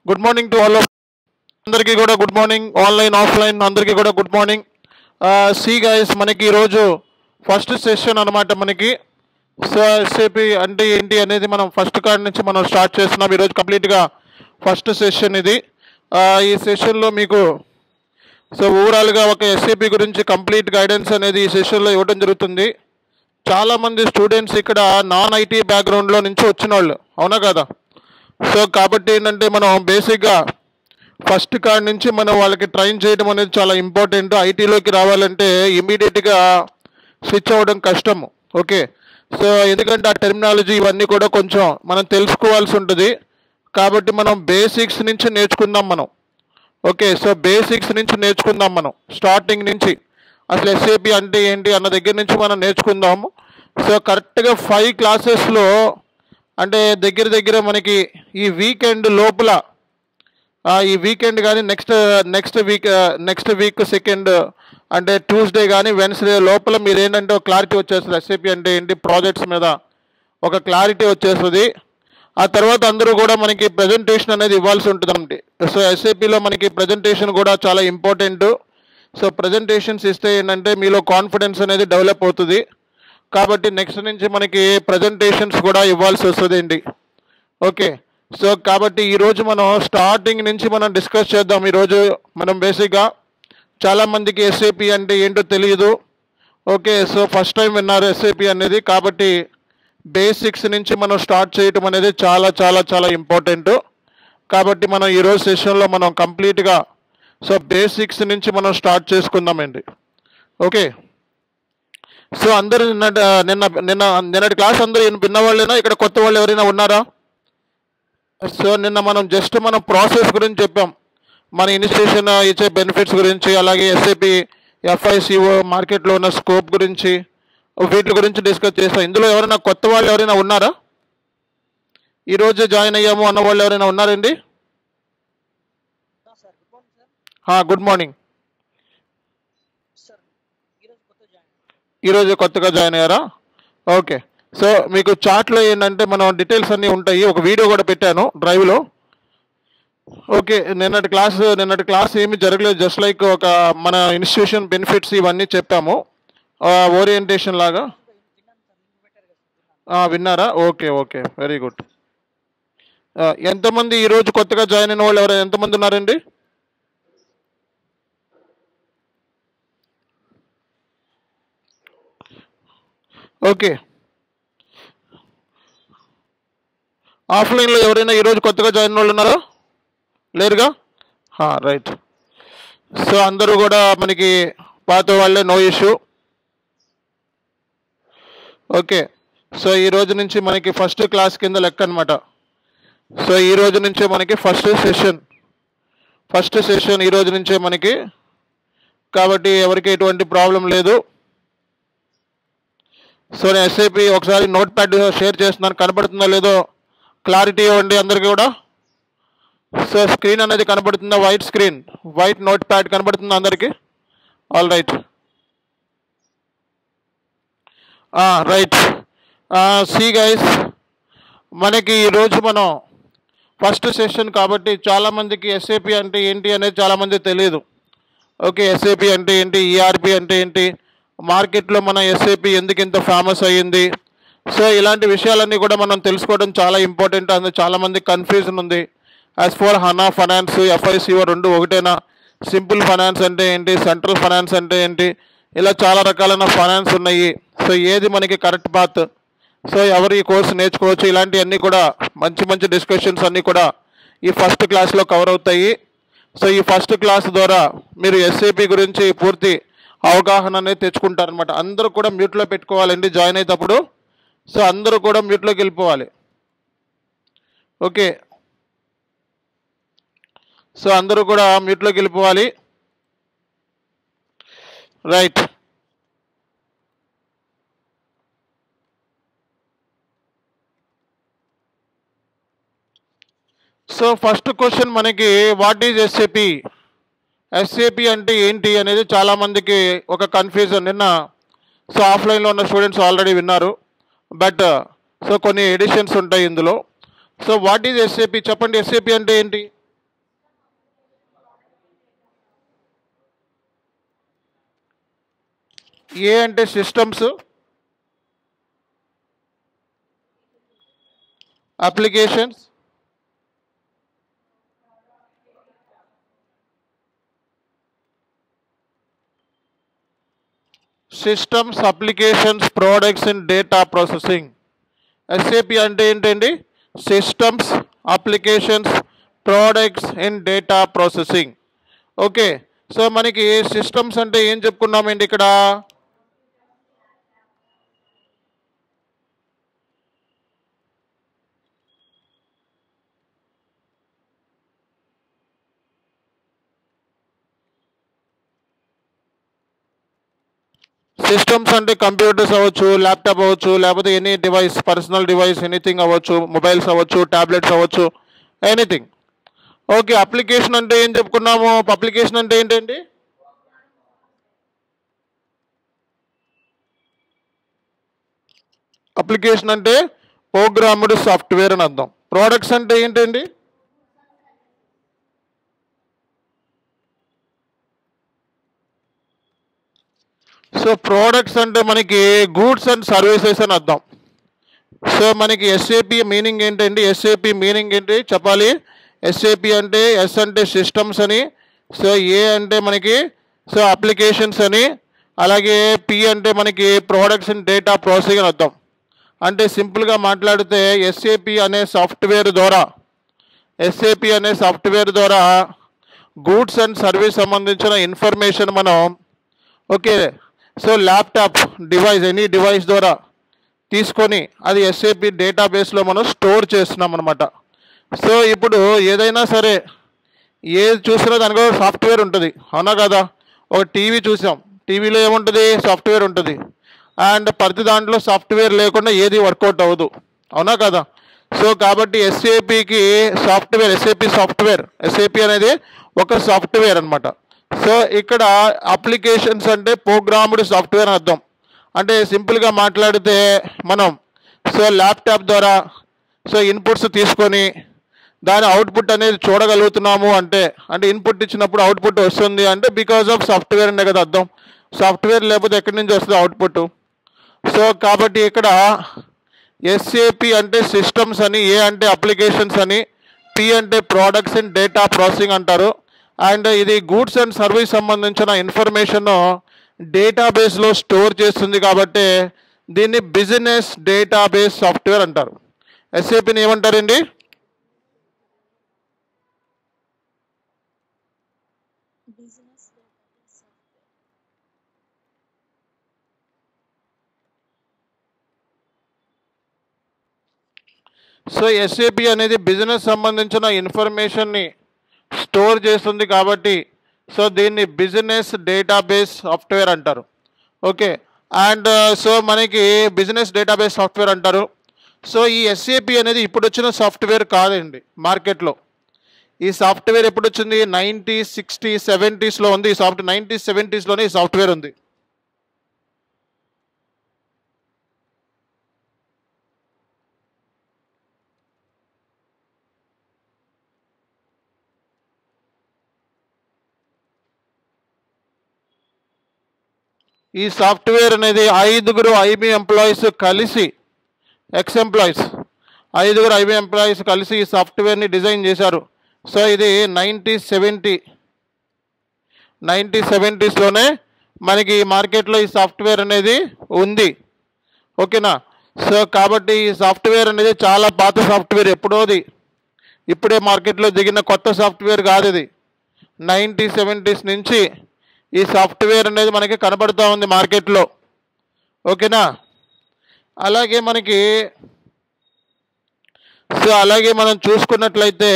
Good morning to all of అందరికీ కూడా good morning. Online offline అందరికీ కూడా గుడ్ మార్నింగ్. సి గైస్, మనకి ఈరోజు ఫస్ట్ సెషన్ అనమాట. మనకి సో ఎస్ఏపి అంటే ఏంటి అనేది మనం ఫస్ట్ కార్డ్ నుంచి మనం స్టార్ట్ చేస్తున్నాం. ఈరోజు కంప్లీట్గా ఫస్ట్ సెషన్ ఇది. ఈ సెషన్లో మీకు సో ఓవరాల్గా ఒక ఎస్ఏపి గురించి కంప్లీట్ గైడెన్స్ అనేది ఈ సెషన్లో ఇవ్వడం జరుగుతుంది. చాలామంది స్టూడెంట్స్ ఇక్కడ నాన్ ఐటీ బ్యాక్గ్రౌండ్లో నుంచి వచ్చిన వాళ్ళు, అవునా కదా? సో కాబట్టి ఏంటంటే మనం బేసిక్గా ఫస్ట్ కార్డ్ నుంచి మనం వాళ్ళకి ట్రైన్ చేయడం అనేది చాలా ఇంపార్టెంట్. ఐటీలోకి రావాలంటే ఇమీడియట్గా స్విచ్ అవ్వడం కష్టము. ఓకే, సో ఎందుకంటే ఆ టెర్మినాలజీ ఇవన్నీ కూడా కొంచెం మనం తెలుసుకోవాల్సి ఉంటుంది. కాబట్టి మనం బేసిక్స్ నుంచి నేర్చుకుందాం మనం. ఓకే, సో బేసిక్స్ నుంచి నేర్చుకుందాం మనం, స్టార్టింగ్ నుంచి అసలు ఎస్ఏపి అంటే ఏంటి అన్న దగ్గర నుంచి మనం నేర్చుకుందాము. సో కరెక్ట్గా 5 క్లాసెస్లో అంటే దగ్గర మనకి ఈ వీకెండ్ లోపల, ఈ వీకెండ్ కానీ నెక్స్ట్ వీక్ సెకండ్ అంటే ట్యూస్డే కానీ వెన్స్డే లోపల మీరు ఏంటంటే ఒక క్లారిటీ వచ్చేస్తుంది. ఎస్ఏపి అంటే ఏంటి, ప్రాజెక్ట్స్ మీద ఒక క్లారిటీ వచ్చేస్తుంది. ఆ తర్వాత అందరూ కూడా మనకి ప్రజెంటేషన్ అనేది ఇవ్వాల్సి ఉంటుందండి. సో ఎస్ఏపిలో మనకి ప్రజెంటేషన్ కూడా చాలా ఇంపార్టెంట్. సో ప్రజెంటేషన్స్ ఇస్తే ఏంటంటే మీలో కాన్ఫిడెన్స్ అనేది డెవలప్ అవుతుంది. కాబట్టి నెక్స్ట్ నుంచి మనకి ప్రజెంటేషన్స్ కూడా ఇవ్వాల్సి వస్తుంది అండి. ఓకే, సో కాబట్టి ఈరోజు మనం స్టార్టింగ్ నుంచి మనం డిస్కస్ చేద్దాం. ఈరోజు మనం బేసిక్గా చాలామందికి ఎస్ఏపి అంటే ఏంటో తెలియదు. ఓకే, సో ఫస్ట్ టైం విన్నారు ఎస్ఏపి అనేది. కాబట్టి బేసిక్స్ నుంచి మనం స్టార్ట్ చేయటం అనేది చాలా చాలా చాలా ఇంపార్టెంట్. కాబట్టి మనం ఈరోజు సెషన్లో మనం కంప్లీట్గా సో బేసిక్స్ నుంచి మనం స్టార్ట్ చేసుకుందామండి. ఓకే, సో అందరూ నిన్నటి క్లాస్ అందరూ విన్న వాళ్ళైనా, ఇక్కడ కొత్త వాళ్ళు ఎవరైనా ఉన్నారా? సో నిన్న మనం జస్ట్ మనం ప్రాసెస్ గురించి చెప్పాం, మన ఇనిషియేషన్ ఇచ్చే బెనిఫిట్స్ గురించి, అలాగే ఎస్ఏపి ఎఫ్ఐసిఓ మార్కెట్లో ఉన్న స్కోప్ గురించి, వీటి గురించి డిస్కస్ చేస్తాం. ఇందులో ఎవరైనా కొత్త వాళ్ళు ఎవరైనా ఉన్నారా? ఈరోజు జాయిన్ అయ్యాము అన్న వాళ్ళు ఎవరైనా ఉన్నారండి? Good morning. ఈరోజు కొత్తగా జాయిన్ అయ్యారా? ఓకే, సో మీకు చాట్లో ఏంటంటే మనం డీటెయిల్స్ అన్నీ ఉంటాయి. ఒక వీడియో కూడా పెట్టాను డ్రైవ్లో. ఓకే, నిన్నటి క్లాస్ ఏమీ జరగలేదు. జస్ట్ లైక్ ఒక మన ఇన్స్టిట్యూషన్ బెనిఫిట్స్ ఇవన్నీ చెప్పాము, ఓరియంటేషన్ లాగా. విన్నారా? Okay okay, very good. ఎంతమంది ఈరోజు కొత్తగా జాయిన్ అయిన వాళ్ళు ఎవరైనా ఎంతమంది ఉన్నారండి? ఓకే, ఆఫ్లైన్లో ఎవరైనా ఈరోజు కొత్తగా జాయిన్ అయిన వాళ్ళు ఉన్నారా? లేరుగా? రైట్. సో అందరూ కూడా మనకి పాత వాళ్ళే, నో ఇష్యూ. ఓకే, సో ఈ రోజు నుంచి మనకి ఫస్ట్ క్లాస్ కింద లెక్క అనమాట. సో ఈ రోజు నుంచే మనకి ఫస్ట్ సెషన్ ఈ రోజు నుంచే మనకి. కాబట్టి ఎవరికి ఎటువంటి ప్రాబ్లం లేదు. సో నేను ఎస్ఏపి ఒకసారి నోట్ ప్యాడ్ షేర్ చేస్తున్నాను, కనపడుతుందో లేదో క్లారిటీ ఇవ్వండి అందరికీ కూడా. సో స్క్రీన్ అనేది కనపడుతుందా? వైట్ నోట్ ప్యాడ్ కనపడుతుందా అందరికీ? All right. Right. See guys, మనకి ఈరోజు మనం ఫస్ట్ సెషన్ కాబట్టి చాలామందికి ఎస్ఏపి అంటే ఏంటి అనేది చాలామంది తెలియదు. ఓకే, ఎస్ఏపి అంటే ఏంటి, ఈఆర్పి అంటే ఏంటి, మార్కెట్లో మన ఎస్ఏపి ఎందుకు ఇంత ఫేమస్ అయ్యింది, సో ఇలాంటి విషయాలన్నీ కూడా మనం తెలుసుకోవడం చాలా ఇంపార్టెంట్. అందులో చాలామందికి కన్ఫ్యూజన్ ఉంది. యాజ్ ఫర్ హనా ఫైనాన్స్, ఎఫ్ఐసిఓ రెండు ఒకటేనా, సింపుల్ ఫైనాన్స్ అంటే ఏంటి, సెంట్రల్ ఫైనాన్స్ అంటే ఏంటి, ఇలా చాలా రకాలైన ఫైనాన్స్ ఉన్నాయి. సో ఏది మనకి కరెక్ట్ పాత్, సో ఎవరు ఈ కోర్సు నేర్చుకోవచ్చు, ఇలాంటివన్నీ కూడా మంచి డిస్కషన్స్ అన్నీ కూడా ఈ ఫస్ట్ క్లాస్లో కవర్ అవుతాయి. సో ఈ ఫస్ట్ క్లాస్ ద్వారా మీరు ఎస్ఏపి గురించి పూర్తి అవగాహన అనేది తెచ్చుకుంటారనమాట. అందరూ కూడా మ్యూట్లో పెట్టుకోవాలండి జాయిన్ అయ్యేటప్పుడు. సో అందరూ కూడా మ్యూట్లోకి వెళ్ళిపోవాలి. ఓకే, సో అందరూ కూడా మ్యూట్లోకి వెళ్ళిపోవాలి. రైట్. సో ఫస్ట్ క్వశ్చన్ మనకి, వాట్ ఈజ్ ఎస్ఏపి? ఎస్ఏపి అంటే ఏంటి అనేది చాలామందికి ఒక కన్ఫ్యూజన్. నిన్న సో ఆఫ్లైన్లో ఉన్న స్టూడెంట్స్ ఆల్రెడీ విన్నారు, బట్ సో కొన్ని ఎడిషన్స్ ఉంటాయి ఇందులో. సో వాట్ ఈజ్ ఎస్ఏపి చెప్పండి, ఎస్ఏపి అంటే ఏంటి? ఏ అంటే systems, applications, systems, applications, products and data processing. SAP అంటే ఏంటండి? Systems, applications, products and data processing. Okay, so మనకి సిస్టమ్స్ అంటే ఏం చెప్పుకున్నామండి ఇక్కడ? సిస్టమ్స్ అంటే కంప్యూటర్స్ అవ్వచ్చు, ల్యాప్టాప్ అవ్వచ్చు, లేకపోతే any device, personal device anything అవ్వచ్చు, మొబైల్స్ అవ్వచ్చు, ట్యాబ్లెట్స్ అవ్వచ్చు, ఎనీథింగ్. ఓకే, అప్లికేషన్ అంటే ఏం చెప్పుకున్నాము? అప్లికేషన్ అంటే ఏంటండి? అప్లికేషన్ అంటే ప్రోగ్రామ్డ్ సాఫ్ట్వేర్ అని అర్థం. ప్రోడక్ట్స్ అంటే ఏంటండి? సో ప్రోడక్ట్స్ అంటే మనకి గూడ్స్ అండ్ సర్వీసెస్ అని అర్థం. సో మనకి ఎస్ఏపి మీనింగ్ ఏంటండి? ఎస్ఏపి మీనింగ్ ఏంటి చెప్పాలి? ఎస్ఏపి అంటే ఎస్ అంటే సిస్టమ్స్ అని, సో ఏ అంటే మనకి సో అప్లికేషన్స్ అని, అలాగే పి అంటే మనకి ప్రోడక్ట్స్ అండ్ డేటా ప్రాసెసింగ్ అని అర్థం. అంటే సింపుల్గా మాట్లాడితే ఎస్ఏపి అనే సాఫ్ట్వేర్ ద్వారా గూడ్స్ అండ్ సర్వీస్ సంబంధించిన ఇన్ఫర్మేషన్ మనం okay so laptop device any device ద్వారా తీసుకొని అది ఎస్ఏపి డేటాబేస్లో మనం స్టోర్ చేస్తున్నాం అనమాట. సో ఇప్పుడు ఏదైనా సరే ఏది చూసినా దానికి సాఫ్ట్వేర్ ఉంటుంది, అవునా కదా? ఒక టీవీ చూసాం, టీవీలో ఏముంటుంది? సాఫ్ట్వేర్ ఉంటుంది. అండ్ ప్రతి దాంట్లో సాఫ్ట్వేర్ లేకుండా ఏది వర్కౌట్ అవ్వదు, అవునా కదా? సో కాబట్టి ఎస్ఏపికి ఎస్ఏపి అనేది ఒక సాఫ్ట్వేర్ అనమాట. సో ఇక్కడ అప్లికేషన్స్ అంటే ప్రోగ్రామ్డ్ సాఫ్ట్వేర్ అని అర్థం. అంటే సింపుల్గా మాట్లాడితే మనం సో ల్యాప్టాప్ ద్వారా సో ఇన్పుట్స్ తీసుకొని దాని అవుట్పుట్ అనేది చూడగలుగుతున్నాము అంటే ఇన్పుట్ ఇచ్చినప్పుడు అవుట్పుట్ వస్తుంది అంటే బికాజ్ ఆఫ్ సాఫ్ట్వేర్ అనే కదా అర్థం. సాఫ్ట్వేర్ లేకపోతే ఎక్కడి నుంచి వస్తుంది అవుట్పుట్? సో కాబట్టి ఇక్కడ ఎస్ఏపి అంటే సిస్టమ్స్ అని, ఏ అంటే అప్లికేషన్స్ అని, పి అంటే ప్రోడక్ట్స్ అండ్ డేటా ప్రాసెసింగ్ అంటారు. అండ్ ఇది గూడ్స్ అండ్ సర్వీస్ సంబంధించిన ఇన్ఫర్మేషన్ డేటాబేస్లో స్టోర్ చేస్తుంది కాబట్టి దీన్ని బిజినెస్ డేటాబేస్ సాఫ్ట్వేర్ అంటారు. ఎస్ఏపిని ఏమంటారండి? సో ఎస్ఏపి అనేది బిజినెస్ సంబంధించిన ఇన్ఫర్మేషన్ని స్టోర్ చేస్తుంది కాబట్టి సో దీన్ని బిజినెస్ డేటాబేస్ సాఫ్ట్వేర్ అంటారు. ఓకే, అండ్ సో మనకి బిజినెస్ డేటాబేస్ సాఫ్ట్వేర్ అంటారు. సో ఈ ఎస్ఏపి అనేది ఇప్పుడు వచ్చిన సాఫ్ట్వేర్ కాదండి మార్కెట్లో. ఈ సాఫ్ట్వేర్ ఎప్పుడు వచ్చింది? 90s, 60s, 70sలో ఉంది. ఈ 90s, 70sలోనే ఈ సాఫ్ట్వేర్ ఉంది. ఈ సాఫ్ట్వేర్ అనేది 5 ఐబీ ఎంప్లాయీస్ కలిసి ఐదుగురు ఐబీ ఎంప్లాయీస్ కలిసి ఈ సాఫ్ట్వేర్ని డిజైన్ చేశారు. సో ఇది 1970sలోనే మనకి ఈ మార్కెట్లో ఈ సాఫ్ట్వేర్ అనేది ఉంది. ఓకేనా? సో కాబట్టి ఈ సాఫ్ట్వేర్ అనేది చాలా పాత సాఫ్ట్వేర్, ఎప్పుడోది, ఇప్పుడే మార్కెట్లో దిగిన కొత్త సాఫ్ట్వేర్ కాదు ఇది. 1970s నుంచి ఈ సాఫ్ట్వేర్ అనేది మనకి కనబడుతూ ఉంది మార్కెట్లో. ఓకేనా? అలాగే మనం చూసుకున్నట్లయితే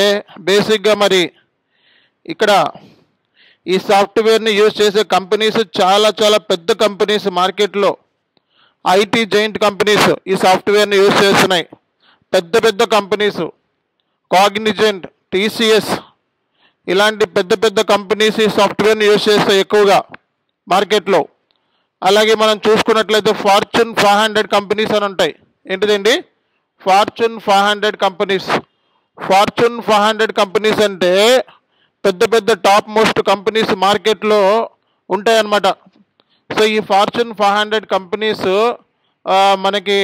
బేసిక్గా మరి ఇక్కడ ఈ సాఫ్ట్వేర్ని యూజ్ చేసే కంపెనీస్ చాలా చాలా పెద్ద కంపెనీస్ మార్కెట్లో, ఐటీ జైంట్ కంపెనీస్ ఈ సాఫ్ట్వేర్ని యూజ్ చేస్తున్నాయి. పెద్ద పెద్ద కంపెనీస్, కాగ్నిజెంట్, టీసీఎస్ ఇలాంటి పెద్ద పెద్ద కంపెనీస్ ఈ సాఫ్ట్వేర్ని యూజ్ చేస్తాయి ఎక్కువగా మార్కెట్లో. అలాగే మనం చూసుకున్నట్లయితే ఫార్చ్యూన్ 500 కంపెనీస్ అని ఉంటాయి. ఏంటిదండి? Fortune 500 companies. ఫార్చ్యూన్ 500 కంపెనీస్ అంటే పెద్ద పెద్ద టాప్ మోస్ట్ కంపెనీస్ మార్కెట్లో ఉంటాయన్నమాట. సో ఈ ఫార్చ్యూన్ 500 కంపెనీస్ మనకి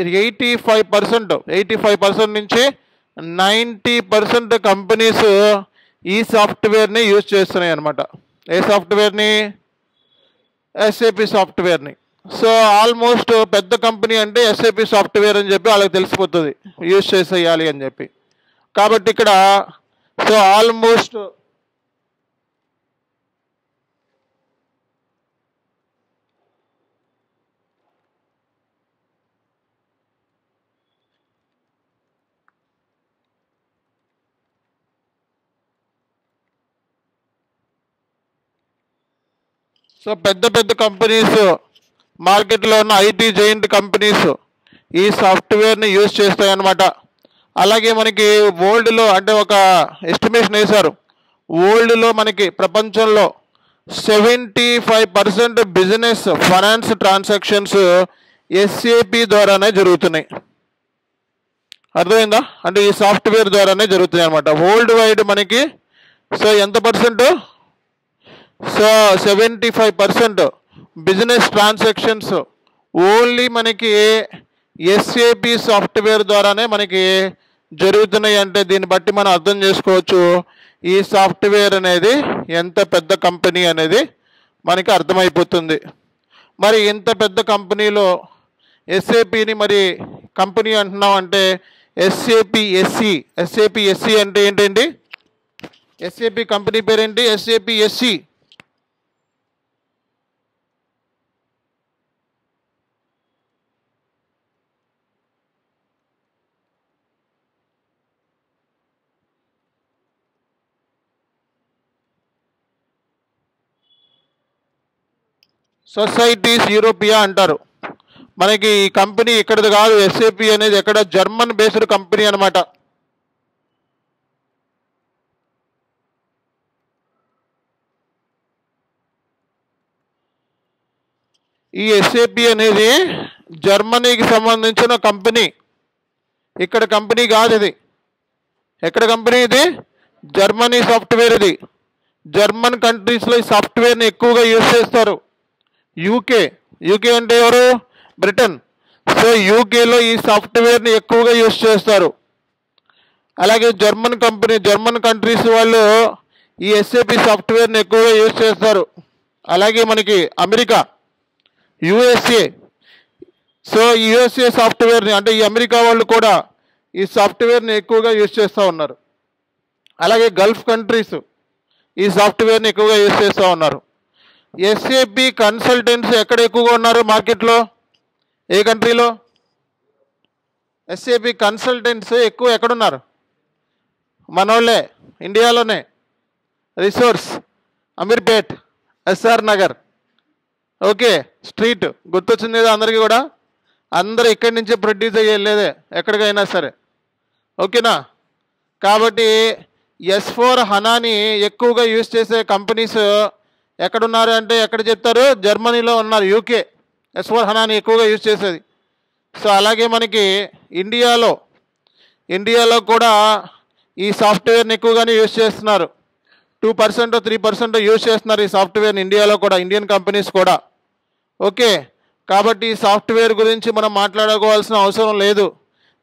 85% నుంచి 90% కంపెనీస్ ఈ సాఫ్ట్వేర్ని యూజ్ చేస్తున్నాయి అన్నమాట. ఏ సాఫ్ట్వేర్ని? ఎస్ఏపి సాఫ్ట్వేర్ని. సో ఆల్మోస్ట్ పెద్ద కంపెనీ అంటే ఎస్ఏపి సాఫ్ట్వేర్ అని చెప్పి వాళ్ళకి తెలిసిపోతుంది యూజ్ చేసేయాలి అని చెప్పి. కాబట్టి ఇక్కడ సో ఆల్మోస్ట్ పెద్ద పెద్ద కంపెనీస్ మార్కెట్లో ఉన్న ఐటీ జైంట్ కంపెనీస్ ఈ సాఫ్ట్వేర్ని యూజ్ చేస్తాయన్నమాట. అలాగే మనకి వరల్డ్లో అంటే ఒక ఎస్టిమేషన్ వేశారు, వరల్డ్లో మనకి ప్రపంచంలో 75% బిజినెస్ ఫైనాన్స్ ట్రాన్సాక్షన్స్ ఎస్ఏపి ద్వారానే జరుగుతున్నాయి. అర్థమైందా? అంటే ఈ సాఫ్ట్వేర్ ద్వారానే జరుగుతున్నాయి అనమాట వరల్డ్ వైడ్ మనకి. సో ఎంత percent? So 75% business transactions only మనకి ఎస్ఏపి సాఫ్ట్వేర్ ద్వారానే మనకి జరుగుతున్నాయి. అంటే దీన్ని బట్టి మనం అర్థం చేసుకోవచ్చు ఈ సాఫ్ట్వేర్ అనేది ఎంత పెద్ద కంపెనీ అనేది మనకి అర్థమైపోతుంది. మరి ఇంత పెద్ద కంపెనీలో ఎస్ఏపిని మరి కంపెనీ అంటున్నాం అంటే ఎస్ఏపి ఎస్సి అంటే ఏంటండి? ఎస్ఏపి కంపెనీ పేరేంటి? SAP SE. సొసైటీస్ యూరోపియా అంటారు. మనకి ఈ కంపెనీ ఇక్కడది కాదు. ఎస్ఏపి అనేది ఎక్కడ జర్మన్ బేస్డ్ కంపెనీ అనమాట. ఈ ఎస్ఏపి అనేది జర్మనీకి సంబంధించిన కంపెనీ. ఇక్కడ కంపెనీ కాదు ఇది. ఎక్కడ కంపెనీ ఇది? Germany software. ఇది జర్మన్ కంట్రీస్లో ఈ సాఫ్ట్వేర్ని ఎక్కువగా యూజ్ చేస్తారు. యూకే అంటే ఎవరు? బ్రిటన్. సో యూకేలో ఈ సాఫ్ట్వేర్ని ఎక్కువగా యూజ్ చేస్తారు. అలాగే జర్మన్ కంట్రీస్ వాళ్ళు ఈ ఎస్ఏపి సాఫ్ట్వేర్ని ఎక్కువగా యూజ్ చేస్తారు. అలాగే మనకి అమెరికా, యుఎస్ఏ. సో యుఎస్ఏ సాఫ్ట్వేర్ని అంటే ఈ అమెరికా వాళ్ళు కూడా ఈ సాఫ్ట్వేర్ని ఎక్కువగా యూజ్ చేస్తూ ఉన్నారు. అలాగే గల్ఫ్ కంట్రీస్ ఈ సాఫ్ట్వేర్ని ఎక్కువగా యూజ్ చేస్తూ ఉన్నారు. ఎస్ఏపి కన్సల్టెంట్స్ ఎక్కడ ఎక్కువగా ఉన్నారు మార్కెట్లో? ఏ కంట్రీలో? ఎస్ఏపి కన్సల్టెంట్స్ ఎక్కువ ఎక్కడున్నారు? మనోళ్ళే, ఇండియాలోనే. Resource, Ameerpet, SR Nagar. Okay, street గుర్తొచ్చింది కదా అందరికీ కూడా. అందరూ ఇక్కడి నుంచే ప్రొడ్యూస్ అయ్యేలేదే ఎక్కడికైనా సరే. ఓకేనా? కాబట్టి S4 హనాని ఎక్కువగా యూజ్ చేసే కంపెనీస్ ఎక్కడున్నారు అంటే ఎక్కడ చెప్తారు? జర్మనీలో ఉన్నారు. యూకే S4 హనాని ఎక్కువగా యూజ్ చేసేది. సో అలాగే మనకి ఇండియాలో కూడా ఈ సాఫ్ట్వేర్ని ఎక్కువగానే యూజ్ చేస్తున్నారు. 2% 3% యూజ్ చేస్తున్నారు ఈ సాఫ్ట్వేర్ని ఇండియాలో కూడా, ఇండియన్ కంపెనీస్ కూడా. ఓకే, కాబట్టి ఈ సాఫ్ట్వేర్ గురించి మనం మాట్లాడుకోవాల్సిన అవసరం లేదు.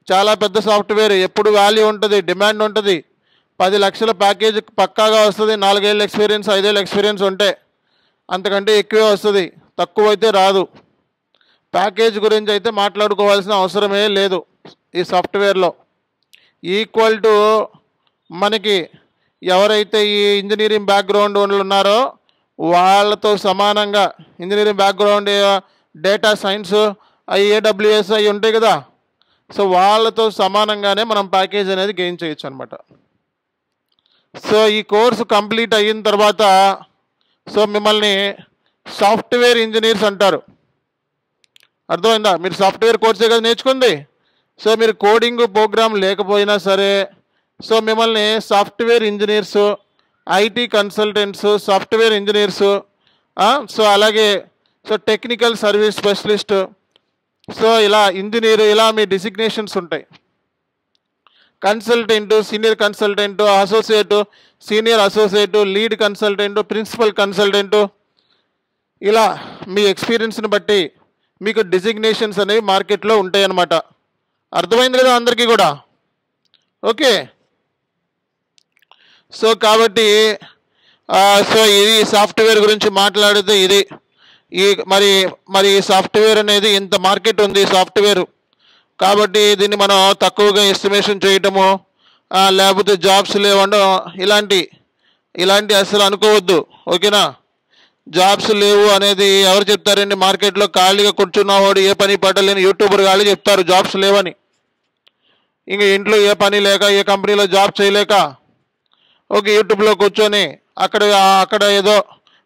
చాలా పెద్ద సాఫ్ట్వేర్, ఎప్పుడు వాల్యూ ఉంటుంది, డిమాండ్ ఉంటుంది. 10 లక్షల ప్యాకేజ్ పక్కాగా వస్తుంది. 4 ఏళ్ళ ఎక్స్పీరియన్స్, 5 ఏళ్ళ ఎక్స్పీరియన్స్ ఉంటే. అంతకంటే ఎక్కువే వస్తుంది, తక్కువ అయితే రాదు. ప్యాకేజ్ గురించి అయితే మాట్లాడుకోవాల్సిన అవసరమే లేదు ఈ సాఫ్ట్వేర్లో. ఈక్వల్ టు మనకి ఎవరైతే ఈ ఇంజనీరింగ్ బ్యాక్గ్రౌండ్ వాళ్ళు ఉన్నారో వాళ్ళతో సమానంగా, engineering background, data science, AWS అవి ఉంటాయి కదా. సో వాళ్ళతో సమానంగానే మనం ప్యాకేజ్ అనేది గెయిన్ చేయొచ్చు అనమాట. సో ఈ కోర్సు కంప్లీట్ అయిన తర్వాత సో మిమ్మల్ని సాఫ్ట్వేర్ ఇంజనీర్స్ అంటారు. అర్థమైందా? మీరు సాఫ్ట్వేర్ కోర్సే కదా నేర్చుకుంది. సో మీరు కోడింగ్ ప్రోగ్రామ్ లేకపోయినా సరే సో మిమ్మల్ని software engineers, IT consultants, software engineers, so అలాగే so technical service specialist, so ఇలా ఇంజనీర్, ఇలా మీ డిసిగ్నేషన్స్ ఉంటాయి. Consultant, senior consultant, associate, senior associate, lead consultant, principal consultant, ఇలా మీ ఎక్స్పీరియన్స్ని బట్టి మీకు డిజిగ్నేషన్స్ అనేవి మార్కెట్లో ఉంటాయి అన్నమాట. అర్థమైంది కదా అందరికీ కూడా? ఓకే. సో కాబట్టి సో ఇది సాఫ్ట్వేర్ గురించి మాట్లాడితే ఇది మరి సాఫ్ట్వేర్ అనేది ఇంత మార్కెట్ ఉంది సాఫ్ట్వేర్. కాబట్టి దీన్ని మనం తక్కువగా ఎస్టిమేషన్ చేయటము, లేకపోతే జాబ్స్ లేవడం ఇలాంటి అసలు అనుకోవద్దు. ఓకేనా? జాబ్స్ లేవు అనేది ఎవరు చెప్తారండి? మార్కెట్లో ఖాళీగా కూర్చున్నవాడు, ఏ పని పడలేని యూట్యూబర్ వాళ్ళు చెప్తారు జాబ్స్ లేవని. ఇంకా ఇంట్లో ఏ పని లేక, ఏ కంపెనీలో జాబ్ చేయలేక ఓకే యూట్యూబ్లో కూర్చొని అక్కడ ఏదో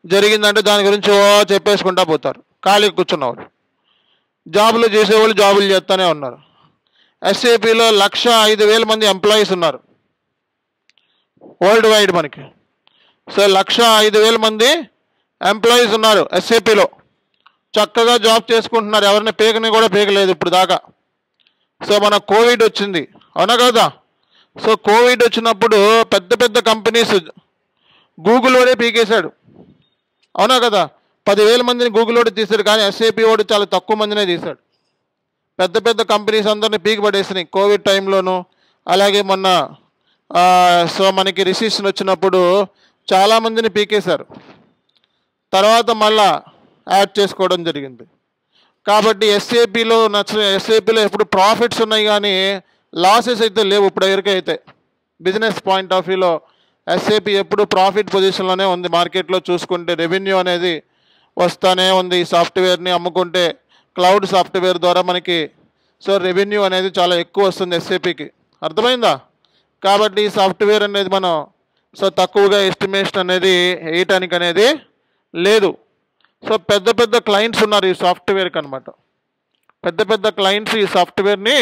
జరిగిందంటే దాని గురించి చెప్పేసుకుంటా పోతారు. ఖాళీగా కూర్చున్నవాడు. జాబులు చేసేవాళ్ళు జాబులు చేస్తూనే ఉన్నారు. ఎస్ఏపిలో 1,05,000 మంది ఎంప్లాయీస్ ఉన్నారు వరల్డ్ వైడ్ మనకి. సో 1,05,000 మంది ఎంప్లాయీస్ ఉన్నారు ఎస్ఏపిలో. చక్కగా జాబ్ చేసుకుంటున్నారు. ఎవరిని పీకని కూడా పీకలేదు ఇప్పుడు దాకా. సో మన కోవిడ్ వచ్చింది, అవునా కదా? సో కోవిడ్ వచ్చినప్పుడు పెద్ద పెద్ద కంపెనీస్ గూగుల్ వాడే పీకేశాడు, అవునా కదా? 10,000 మందిని గూగుల్ వాడు తీశాడు, కానీ ఎస్ఏపి వాడు చాలా తక్కువ మందినే తీశాడు. పెద్ద పెద్ద కంపెనీస్ అందరినీ పీకి పడేసినాయి కోవిడ్ టైంలోనూ. అలాగే మొన్న సో మనకి రిసెషన్ వచ్చినప్పుడు చాలామందిని పీకేశారు. తర్వాత మళ్ళా యాడ్ చేసుకోవడం జరిగింది. కాబట్టి ఎస్ఏపిలో ఎప్పుడు ప్రాఫిట్స్ ఉన్నాయి కానీ లాసెస్ అయితే లేవు ఇప్పుడు ఎవరికైతే. బిజినెస్ పాయింట్ ఆఫ్ వ్యూలో ఎస్ఏపి ఎప్పుడు ప్రాఫిట్ పొజిషన్లోనే ఉంది. మార్కెట్లో చూసుకుంటే రెవెన్యూ అనేది వస్తూనే ఉంది. ఈ సాఫ్ట్వేర్ని అమ్ముకుంటే క్లౌడ్ సాఫ్ట్వేర్ ద్వారా మనకి సో రెవెన్యూ అనేది చాలా ఎక్కువ వస్తుంది ఎస్ఏపికి. అర్థమైందా? కాబట్టి ఈ సాఫ్ట్వేర్ అనేది మనం సో తక్కువగా ఎస్టిమేషన్ అనేది వేయటానికి అనేది లేదు. సో పెద్ద పెద్ద క్లయింట్స్ ఉన్నారు ఈ సాఫ్ట్వేర్కి అనమాట. పెద్ద పెద్ద క్లయింట్స్ ఈ సాఫ్ట్వేర్ని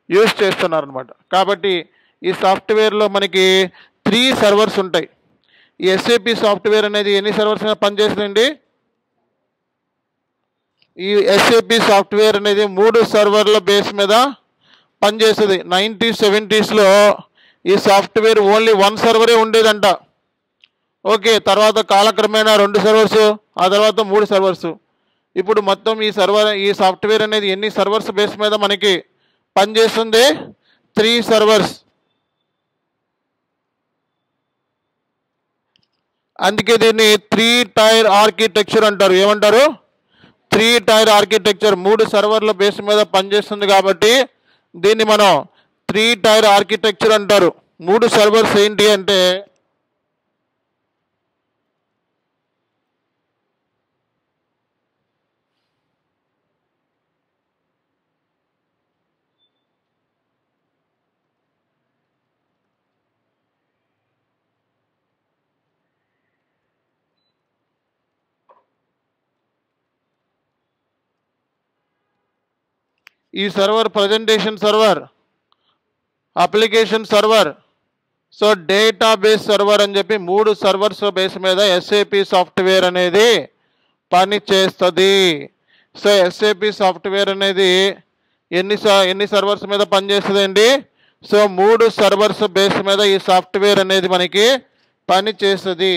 యూజ్ చేస్తున్నారు అనమాట. కాబట్టి ఈ సాఫ్ట్వేర్లో మనకి 3 సర్వర్స్ ఉంటాయి. ఈ ఎస్ఏపి సాఫ్ట్వేర్ అనేది ఎన్ని సర్వర్స్ మీద పనిచేస్తుందండి? ఈ ఎస్ఏపి సాఫ్ట్వేర్ అనేది 3 సర్వర్ల బేస్ మీద పనిచేస్తుంది. 1970s ఈ సాఫ్ట్వేర్ ఓన్లీ 1 సర్వరే ఉండేదంట. ఓకే, తర్వాత కాలక్రమేణా 2 సర్వర్స్, ఆ తర్వాత 3 సర్వర్స్. ఇప్పుడు మొత్తం ఈ సాఫ్ట్వేర్ అనేది ఎన్ని సర్వర్స్ బేస్ మీద మనకి పనిచేస్తుంది? 3 సర్వర్స్. అందుకే దీన్ని 3 టైర్ ఆర్కిటెక్చర్ అంటారు. ఏమంటారు? 3 టైర్ ఆర్కిటెక్చర్. 3 సర్వర్ల బేస్ మీద పనిచేస్తుంది కాబట్టి దీన్ని మనం 3 టైర్ ఆర్కిటెక్చర్ అంటారు. 3 సర్వర్స్ ఏంటి అంటే ఈ server presentation server, application server, so database server అని చెప్పి 3 సర్వర్స్ బేస్ మీద ఎస్ఏపి సాఫ్ట్వేర్ అనేది పని చేస్తుంది. సో ఎస్ఏపి సాఫ్ట్వేర్ అనేది ఎన్ని సర్వర్స్ మీద పనిచేస్తుంది అండి? సో 3 సర్వర్స్ బేస్ మీద ఈ సాఫ్ట్వేర్ అనేది మనకి పని చేస్తుంది.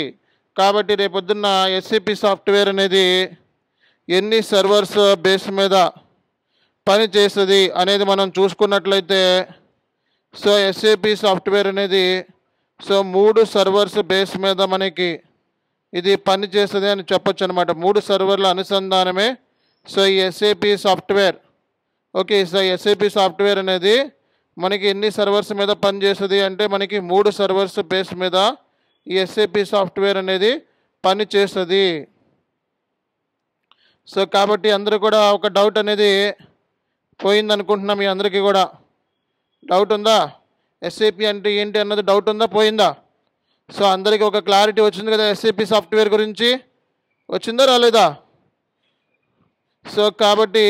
కాబట్టి రేపొద్దున్న ఎస్ఏపి సాఫ్ట్వేర్ అనేది ఎన్ని సర్వర్స్ బేస్ మీద పని చేస్తుంది అనేది మనం చూసుకున్నట్లయితే సో ఎస్ఏపి సాఫ్ట్వేర్ అనేది సో 3 సర్వర్స్ బేస్ మీద మనకి ఇది పని చేస్తుంది అని చెప్పొచ్చు అనమాట. 3 సర్వర్ల అనుసంధానమే సో ఈ SAP software. Okay, so SAP software అనేది మనకి ఎన్ని సర్వర్స్ మీద పనిచేస్తుంది అంటే మనకి 3 సర్వర్స్ బేస్ మీద ఈ ఎస్ఏపి సాఫ్ట్వేర్ అనేది పని చేస్తుంది. సో కాబట్టి అందరూ కూడా ఒక డౌట్ అనేది పోయింది అనుకుంటున్నాం. మీ అందరికీ కూడా డౌట్ ఉందా? ఎస్ఏపి అంటే ఏంటి అన్నది డౌట్ ఉందా? పోయిందా? సో అందరికీ ఒక క్లారిటీ వచ్చింది కదా ఎస్ఏపి సాఫ్ట్వేర్ గురించి? వచ్చిందా రాలేదా? సో కాబట్టి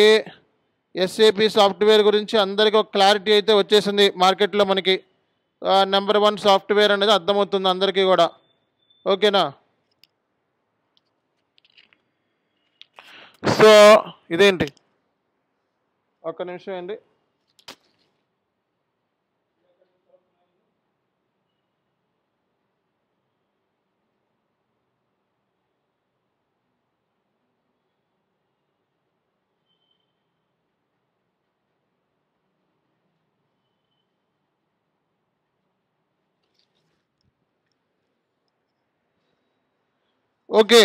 ఎస్ఏపి సాఫ్ట్వేర్ గురించి అందరికీ ఒక క్లారిటీ అయితే వచ్చేసింది. మార్కెట్లో మనకి నెంబర్ 1 సాఫ్ట్వేర్ అనేది అర్థమవుతుంది అందరికీ కూడా. ఓకేనా? సో ఇదేంటి, ఒక్క నిమిషం అండి. ఓకే.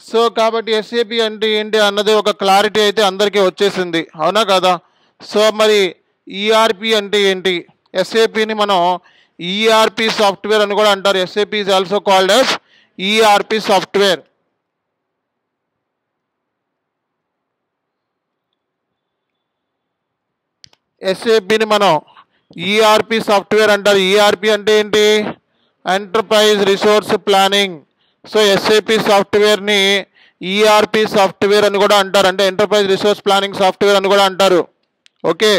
సో కాబట్టి ఎస్ఏపి అంటే ఏంటి అన్నది ఒక క్లారిటీ అయితే అందరికీ వచ్చేసింది, అవునా కదా? సో మరి ఈఆర్పి అంటే ఏంటి? ఎస్ఏపిని మనం ఈఆర్పి సాఫ్ట్వేర్ అని కూడా అంటారు. SAP is also called as ERP software. ఎస్ఏపిని మనం ఈఆర్పి సాఫ్ట్వేర్ అంటారు. ఈఆర్పి అంటే ఏంటి? Enterprise resource planning. So SAP సాఫ్ట్వేర్ని ఈఆర్పి సాఫ్ట్వేర్ అని కూడా అంటారు, అంటే ఎంటర్ప్రైజ్ రిసోర్స్ ప్లానింగ్ సాఫ్ట్వేర్ అని కూడా అంటారు. Okay.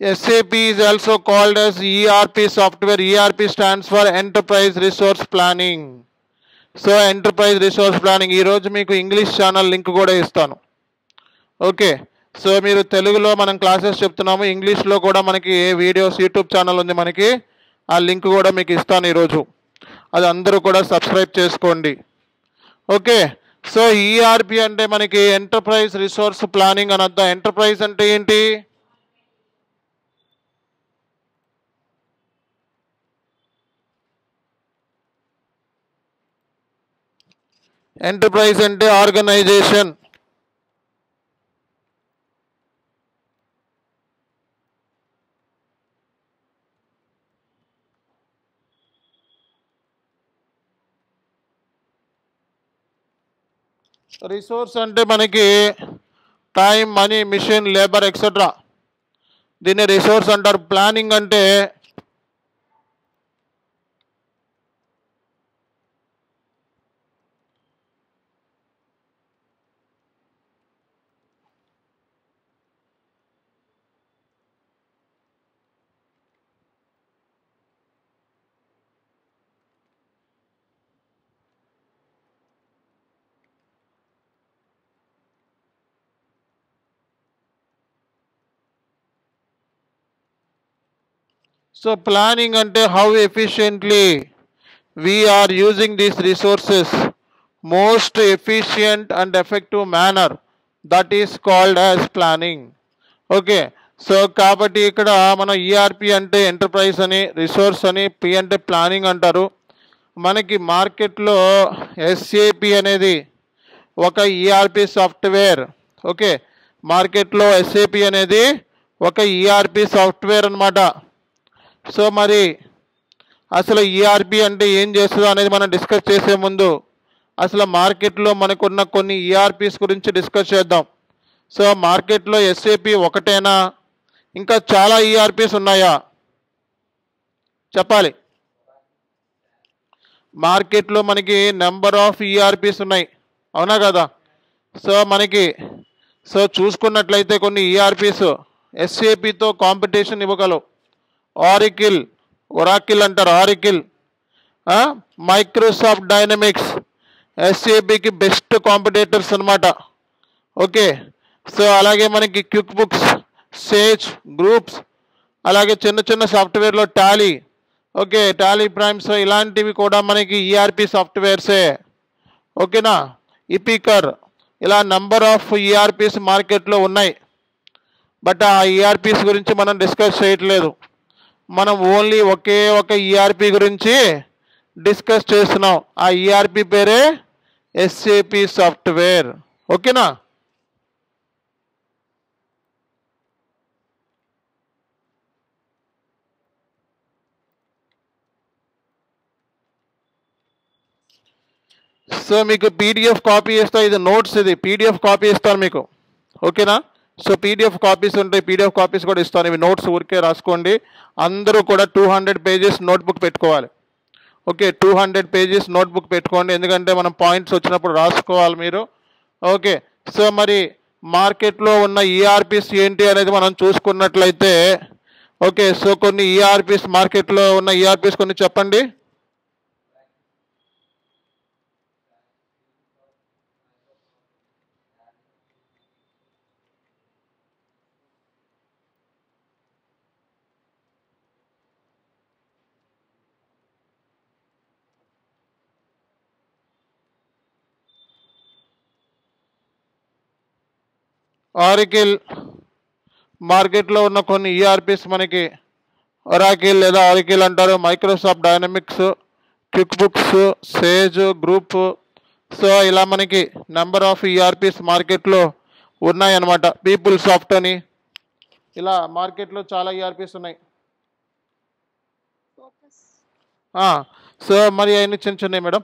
SAP is also called as ERP software. ERP stands for Enterprise Resource Planning. So enterprise resource planning ఈరోజు మీకు ఇంగ్లీష్ ఛానల్ లింక్ కూడా ఇస్తాను. ఓకే. సో మీరు తెలుగులో మనం క్లాసెస్ చెప్తున్నాము, ఇంగ్లీష్లో కూడా మనకి వీడియోస్ యూట్యూబ్ ఛానల్ ఉంది మనకి, ఆ లింక్ కూడా మీకు ఇస్తాను ఈరోజు. అది అందరూ కూడా సబ్స్క్రైబ్ చేసుకోండి. ఓకే. సో ఈఆర్పి అంటే మనకి ఎంటర్ప్రైజ్ రిసోర్స్ ప్లానింగ్ అని అర్థం. ఎంటర్ప్రైజ్ అంటే ఏంటి? ఎంటర్ప్రైజ్ అంటే ఆర్గనైజేషన్. రిసోర్స్ అంటే మనకి time, money, machine, labour etcetera, దీన్ని రిసోర్స్ అంటారు. ప్లానింగ్ అంటే సో ప్లానింగ్ అంటే how efficiently we are using these resources most efficient and effective manner, that is called as planning. Okay. So కాబట్టి ఇక్కడ మనం ఈఆర్పి అంటే ఎంటర్ప్రైజ్ అని, రిసోర్స్ అని, పి అంటే ప్లానింగ్ అంటారు. మనకి మార్కెట్లో ఎస్ఏపి అనేది ఒక ఈఆర్పి సాఫ్ట్వేర్. ఓకే. మార్కెట్లో ఎస్ఏపి అనేది ఒక ఈఆర్పి సాఫ్ట్వేర్ అన్నమాట. సో మరి అసలు ఈఆర్పి అంటే ఏం చేస్తుందో అనేది మనం డిస్కస్ చేసే ముందు అసలు మార్కెట్లో మనకున్న కొన్ని ఈఆర్పిస్ గురించి డిస్కస్ చేద్దాం. సో మార్కెట్లో ఎస్ఏపి ఒకటేనా, ఇంకా చాలా ఈఆర్పిస్ ఉన్నాయా? చెప్పాలి. మార్కెట్లో మనకి నెంబర్ ఆఫ్ ఈఆర్పిస్ ఉన్నాయి, అవునా కదా? సో మనకి చూసుకున్నట్లయితే కొన్ని ఈఆర్పిస్ ఎస్ఏపితో కాంపిటీషన్ ఇవ్వగలవు. ఒరాకిల్ అంటారు, ఆరికిల్, మైక్రోసాఫ్ట్ డైనమిక్స్ ఎస్ఏపికి బెస్ట్ కాంపిటేటర్స్ అనమాట. ఓకే. సో అలాగే మనకి క్విక్ బుక్స్, సేజ్, గ్రూప్స్, అలాగే చిన్న చిన్న సాఫ్ట్వేర్లో టాలీ, ఓకే, టాలీ ప్రైమ్స్, ఇలాంటివి కూడా మనకి ఈఆర్పి సాఫ్ట్వేర్సే. ఓకేనా? ఇపికర్, ఇలా నెంబర్ ఆఫ్ ఈఆర్పిస్ మార్కెట్లో ఉన్నాయి. బట్ ఆ ఈఆర్పిస్ గురించి మనం డిస్కస్ చేయట్లేదు, మనం ఓన్లీ ఒకే ఒక ఈఆర్పి గురించి డిస్కస్ చేస్తున్నాం. ఆ ఈఆర్పి పేరే ఎస్ఏపి సాఫ్ట్వేర్. ఓకేనా? సో మీకు పీడిఎఫ్ కాపీ ఇస్తా, ఇది నోట్స్, ఇది పీడిఎఫ్ కాపీ ఇస్తాను మీకు. ఓకేనా? సో పీడిఎఫ్ కాపీస్ ఉంటాయి, పీడిఎఫ్ కాపీస్ కూడా ఇస్తాను. ఇవి నోట్స్ ఊరికే రాసుకోండి. అందరూ కూడా 200 పేజెస్ నోట్బుక్ పెట్టుకోవాలి. ఓకే, 200 పేజెస్ నోట్బుక్ పెట్టుకోండి, ఎందుకంటే మనం పాయింట్స్ వచ్చినప్పుడు రాసుకోవాలి మీరు. ఓకే. సో మరి మార్కెట్లో ఉన్న ఈఆర్పిస్ ఏంటి అనేది మనం చూసుకున్నట్లయితే, ఓకే, సో కొన్ని ఈఆర్పిస్, మార్కెట్లో ఉన్న ఈఆర్పిస్ కొన్ని చెప్పండి. ఆరికిల్, మార్కెట్లో ఉన్న కొన్ని ఈఆర్పీస్ మనకి ఒరాకిల్ లేదా ఆరికిల్ అంటారు, Microsoft Dynamics, QuickBooks, Sage, group. So ఇలా మనకి నెంబర్ ఆఫ్ ఈఆర్పీస్ మార్కెట్లో ఉన్నాయన్నమాట. పీపుల్ సాఫ్ట్ అని ఇలా మార్కెట్లో చాలా ఈఆర్పీస్ ఉన్నాయి. సో మరి అవన్నీ చిన్న చిన్నవి మేడం.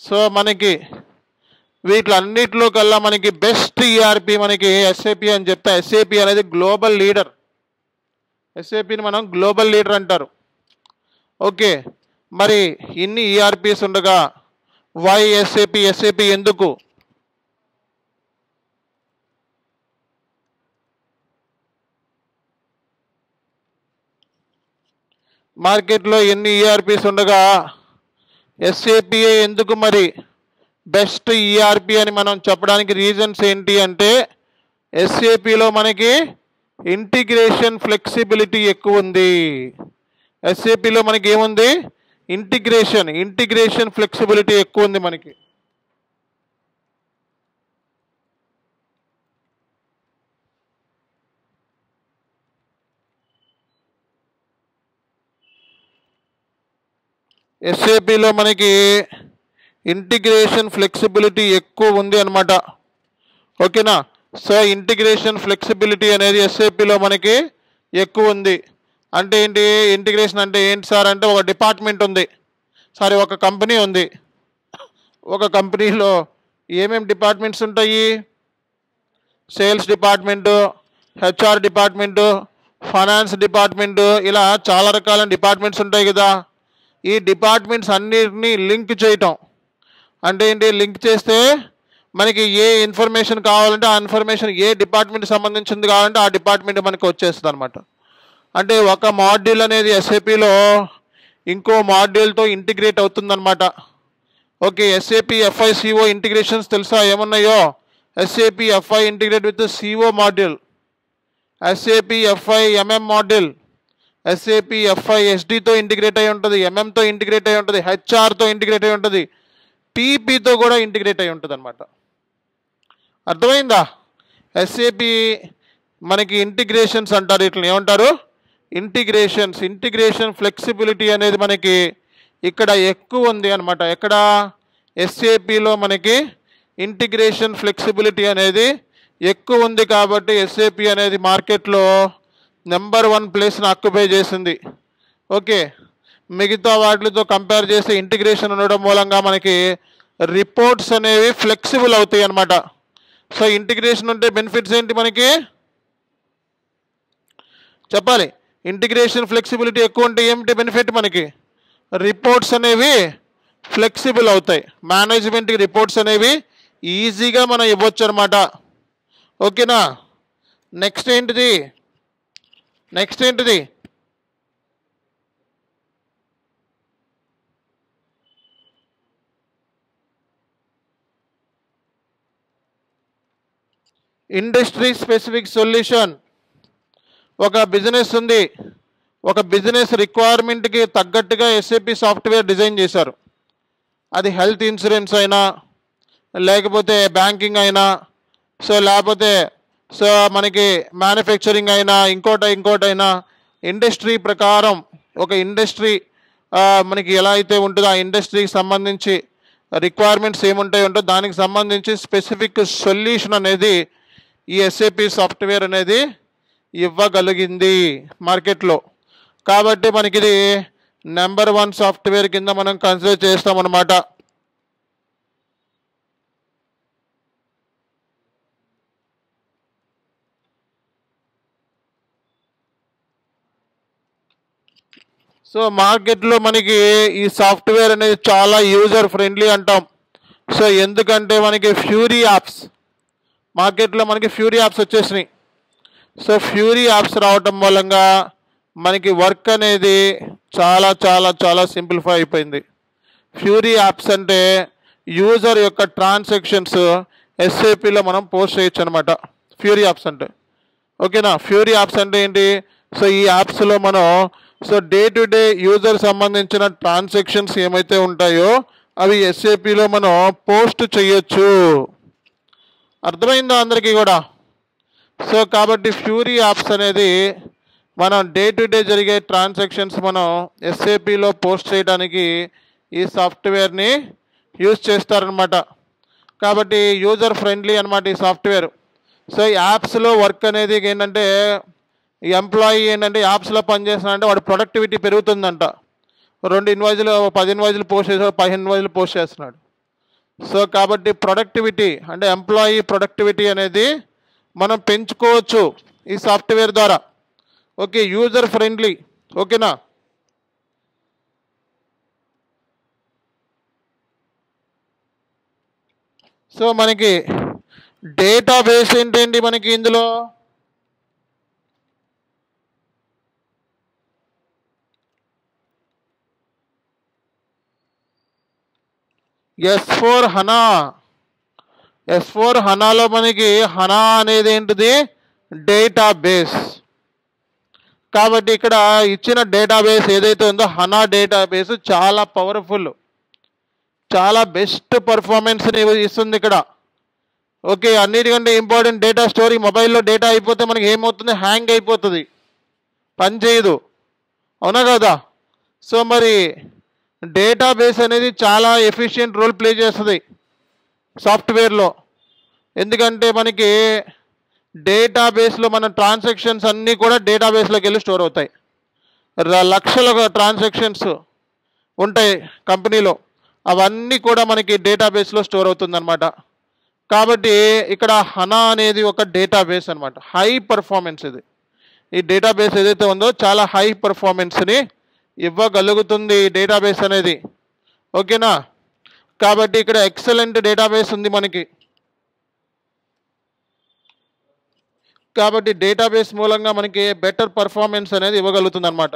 సో మనకి వీటిలన్నిటిలో కల్లా మనకి బెస్ట్ ఈఆర్పి మనకి ఎస్ఏపి అని చెప్తే, ఎస్ఏపి అనేది గ్లోబల్ లీడర్. ఎస్ఏపిని మనం గ్లోబల్ లీడర్ అంటారు. ఓకే, మరి ఇన్ని ఈఆర్పీస్ ఉండగా వై ఎస్ఏపి? ఎస్ఏపి ఎందుకు? మార్కెట్లో ఎన్ని ఈఆర్పీస్ ఉండగా ఎస్ఏపిఏ ఎందుకు మరి బెస్ట్ ఈఆర్పి అని మనం చెప్పడానికి రీజన్స్ ఏంటి అంటే, ఎస్ఏపిలో మనకి ఇంటిగ్రేషన్ ఫ్లెక్సిబిలిటీ ఎక్కువ ఉంది. ఎస్ఏపిలో మనకి ఏముంది? ఇంటిగ్రేషన్ ఫ్లెక్సిబిలిటీ ఎక్కువ ఉంది మనకి. ఎస్ఏపిలో మనకి ఇంటిగ్రేషన్ ఫ్లెక్సిబిలిటీ ఎక్కువ ఉంది అనమాట. ఓకేనా? సో ఇంటిగ్రేషన్ ఫ్లెక్సిబిలిటీ అనేది ఎస్ఏపిలో మనకి ఎక్కువ ఉంది. అంటే ఏంటి ఇంటిగ్రేషన్ అంటే ఏంటి సార్ అంటే, ఒక డిపార్ట్మెంట్ ఉంది, సారీ ఒక కంపెనీ ఉంది. ఒక కంపెనీలో ఏమేమి డిపార్ట్మెంట్స్ ఉంటాయి? Sales department, HR department, finance department, ఇలా చాలా రకాల డిపార్ట్మెంట్స్ ఉంటాయి కదా. ఈ డిపార్ట్మెంట్స్ అన్నిటినీ లింక్ చేయటం అంటే ఏంటి? లింక్ చేస్తే మనకి ఏ ఇన్ఫర్మేషన్ కావాలంటే ఆ ఇన్ఫర్మేషన్ ఏ డిపార్ట్మెంట్ సంబంధించింది కావాలంటే ఆ డిపార్ట్మెంట్ మనకి వచ్చేస్తుంది అనమాట. అంటే ఒక మాడ్యూల్ అనేది ఎస్ఏపిలో ఇంకో మాడ్యూల్తో ఇంటిగ్రేట్ అవుతుందన్నమాట. Okay, SAP FI CO integrations తెలుసా ఏమున్నాయో? SAP FI integrate with CO module, SAP FI MM module, SAP FI ఎస్డితో ఇంటిగ్రేట్ అయి ఉంటుంది, ఎంఎంతో ఇంటిగ్రేట్ అయి ఉంటుంది, హెచ్ఆర్తో ఇంటిగ్రేట్ అయి ఉంటుంది, టీపీతో కూడా ఇంటిగ్రేట్ అయి ఉంటుంది అనమాట. అర్థమైందా? ఎస్ఏపి మనకి ఇంటిగ్రేషన్స్ అంటారు. ఇట్లా ఏమంటారు? ఇంటిగ్రేషన్ ఫ్లెక్సిబిలిటీ అనేది మనకి ఇక్కడ ఎక్కువ ఉంది అనమాట. ఎక్కడ? ఎస్ఏపిలో మనకి ఇంటిగ్రేషన్ ఫ్లెక్సిబిలిటీ అనేది ఎక్కువ ఉంది కాబట్టి ఎస్ఏపి అనేది మార్కెట్లో నెంబర్ 1 ప్లేస్ని ఆక్యుపై చేసింది. ఓకే, మిగతా వాటితో కంపేర్ చేస్తే ఇంటిగ్రేషన్ ఉండడం మూలంగా మనకి రిపోర్ట్స్ అనేవి ఫ్లెక్సిబుల్ అవుతాయి అన్నమాట. సో ఇంటిగ్రేషన్ ఉంటే బెనిఫిట్స్ ఏంటి మనకి చెప్పాలి? ఇంటిగ్రేషన్ ఫ్లెక్సిబిలిటీ ఎక్కువ ఉంటే ఏమిటి బెనిఫిట్ మనకి? రిపోర్ట్స్ అనేవి ఫ్లెక్సిబుల్ అవుతాయి, మేనేజ్మెంట్కి రిపోర్ట్స్ అనేవి ఈజీగా మనం ఇవ్వచ్చు అనమాట. ఓకేనా? నెక్స్ట్ ఏంటిది? Industry specific solution. ఒక బిజినెస్ ఉంది, ఒక బిజినెస్ రిక్వైర్మెంట్కి తగ్గట్టుగా ఎస్ఏపి సాఫ్ట్వేర్ డిజైన్ చేశారు. అది హెల్త్ ఇన్సూరెన్స్ అయినా, లేకపోతే బ్యాంకింగ్ అయినా, సో లేకపోతే సో మనకి మ్యానుఫ్యాక్చరింగ్ అయినా, ఇంకోటైనా ఇండస్ట్రీ ప్రకారం ఒక ఇండస్ట్రీ మనకి ఎలా అయితే ఉంటుందో ఆ ఇండస్ట్రీకి సంబంధించి రిక్వైర్మెంట్స్ ఏముంటాయి ఉంటో దానికి సంబంధించి స్పెసిఫిక్ సొల్యూషన్ అనేది ఈ ఎస్ఏపి సాఫ్ట్వేర్ అనేది ఇవ్వగలిగింది మార్కెట్లో. కాబట్టి మనకి ఇది నెంబర్ 1 సాఫ్ట్వేర్ కింద మనం కన్సిడర్ చేస్తామన్నమాట. సో మార్కెట్లో మనకి ఈ సాఫ్ట్వేర్ అనేది చాలా యూజర్ ఫ్రెండ్లీ అంటాం. సో ఎందుకంటే మనకి ఫ్యూరీ యాప్స్, మార్కెట్లో మనకి ఫ్యూరీ యాప్స్ వచ్చేసినాయి. సో ఫ్యూరీ యాప్స్ రావటం మూలంగా మనకి వర్క్ అనేది చాలా చాలా చాలా సింప్లిఫై అయిపోయింది. ఫ్యూరీ యాప్స్ అంటే యూజర్ యొక్క ట్రాన్సాక్షన్స్ ఎస్ఏపిలో మనం పోస్ట్ చేయొచ్చు అనమాట. ఫ్యూరీ యాప్స్ అంటే ఓకేనా? ఫ్యూరీ యాప్స్ అంటే ఏంటి? సో ఈ యాప్స్లో మనం so day to day user సంబంధించిన ట్రాన్సాక్షన్స్ ఏమైతే ఉంటాయో అవి ఎస్ఏపిలో మనం పోస్ట్ చేయొచ్చు. అర్థమైందా అందరికీ కూడా? సో కాబట్టి ఫ్యూరీ యాప్స్ అనేది మనం డే టు డే జరిగే ట్రాన్సాక్షన్స్ మనం ఎస్ఏపిలో పోస్ట్ చేయడానికి ఈ సాఫ్ట్వేర్ని యూజ్ చేస్తారనమాట. కాబట్టి యూజర్ ఫ్రెండ్లీ అనమాట ఈ సాఫ్ట్వేర్. సో ఈ యాప్స్లో వర్క్ అనేది ఏంటంటే ఈ ఎంప్లాయీ ఏంటంటే యాప్స్లో పనిచేస్తున్నాడంటే వాడి ప్రొడక్టివిటీ పెరుగుతుందంట. 2 ఇన్వాయిస్లు 10 ఇన్వాయిస్లు పోస్ట్ చేసాడు, 15 ఇన్వాయిస్లు పోస్ట్ చేస్తున్నాడు. సో కాబట్టి ప్రొడక్టివిటీ అంటే ఎంప్లాయీ ప్రొడక్టివిటీ అనేది మనం పెంచుకోవచ్చు ఈ సాఫ్ట్వేర్ ద్వారా. Okay, user friendly. ఓకేనా? సో మనకి డేటాబేస్ ఏంటండి మనకి ఇందులో S4 హనా. S4 హనాలో మనకి హనా అనేది ఏంటిది? డేటాబేస్. కాబట్టి ఇక్కడ ఇచ్చిన డేటాబేస్ ఏదైతే ఉందో హనా డేటాబేస్ చాలా పవర్ఫుల్, చాలా బెస్ట్ పర్ఫార్మెన్స్ని ఇస్తుంది ఇక్కడ. ఓకే, అన్నిటికంటే ఇంపార్టెంట్ డేటా స్టోరీ. మొబైల్లో డేటా అయిపోతే మనకి ఏమవుతుంది? హ్యాంగ్ అయిపోతుంది, పని చేయదు. అవునా కదా? సో మరి డేటాబేస్ అనేది చాలా ఎఫిషియెంట్ రోల్ ప్లే చేస్తుంది సాఫ్ట్వేర్లో. ఎందుకంటే మనకి డేటాబేస్లో మన ట్రాన్సాక్షన్స్ అన్నీ కూడా డేటాబేస్లోకి వెళ్ళి స్టోర్ అవుతాయి. లక్షల ట్రాన్సాక్షన్స్ ఉంటాయి కంపెనీలో, అవన్నీ కూడా మనకి డేటాబేస్లో స్టోర్ అవుతుందన్నమాట. కాబట్టి ఇక్కడ హనా అనేది ఒక డేటాబేస్ అనమాట, హై పర్ఫార్మెన్స్. ఇది ఈ డేటాబేస్ ఏదైతే ఉందో చాలా హై పర్ఫార్మెన్స్ని ఇవ్వగలుగుతుంది ఈ డేటాబేస్ అనేది. ఓకేనా? కాబట్టి ఇక్కడ ఎక్సలెంట్ డేటాబేస్ ఉంది మనకి. కాబట్టి డేటాబేస్ మూలంగా మనకి బెటర్ పర్ఫార్మెన్స్ అనేది ఇవ్వగలుగుతుంది అనమాట.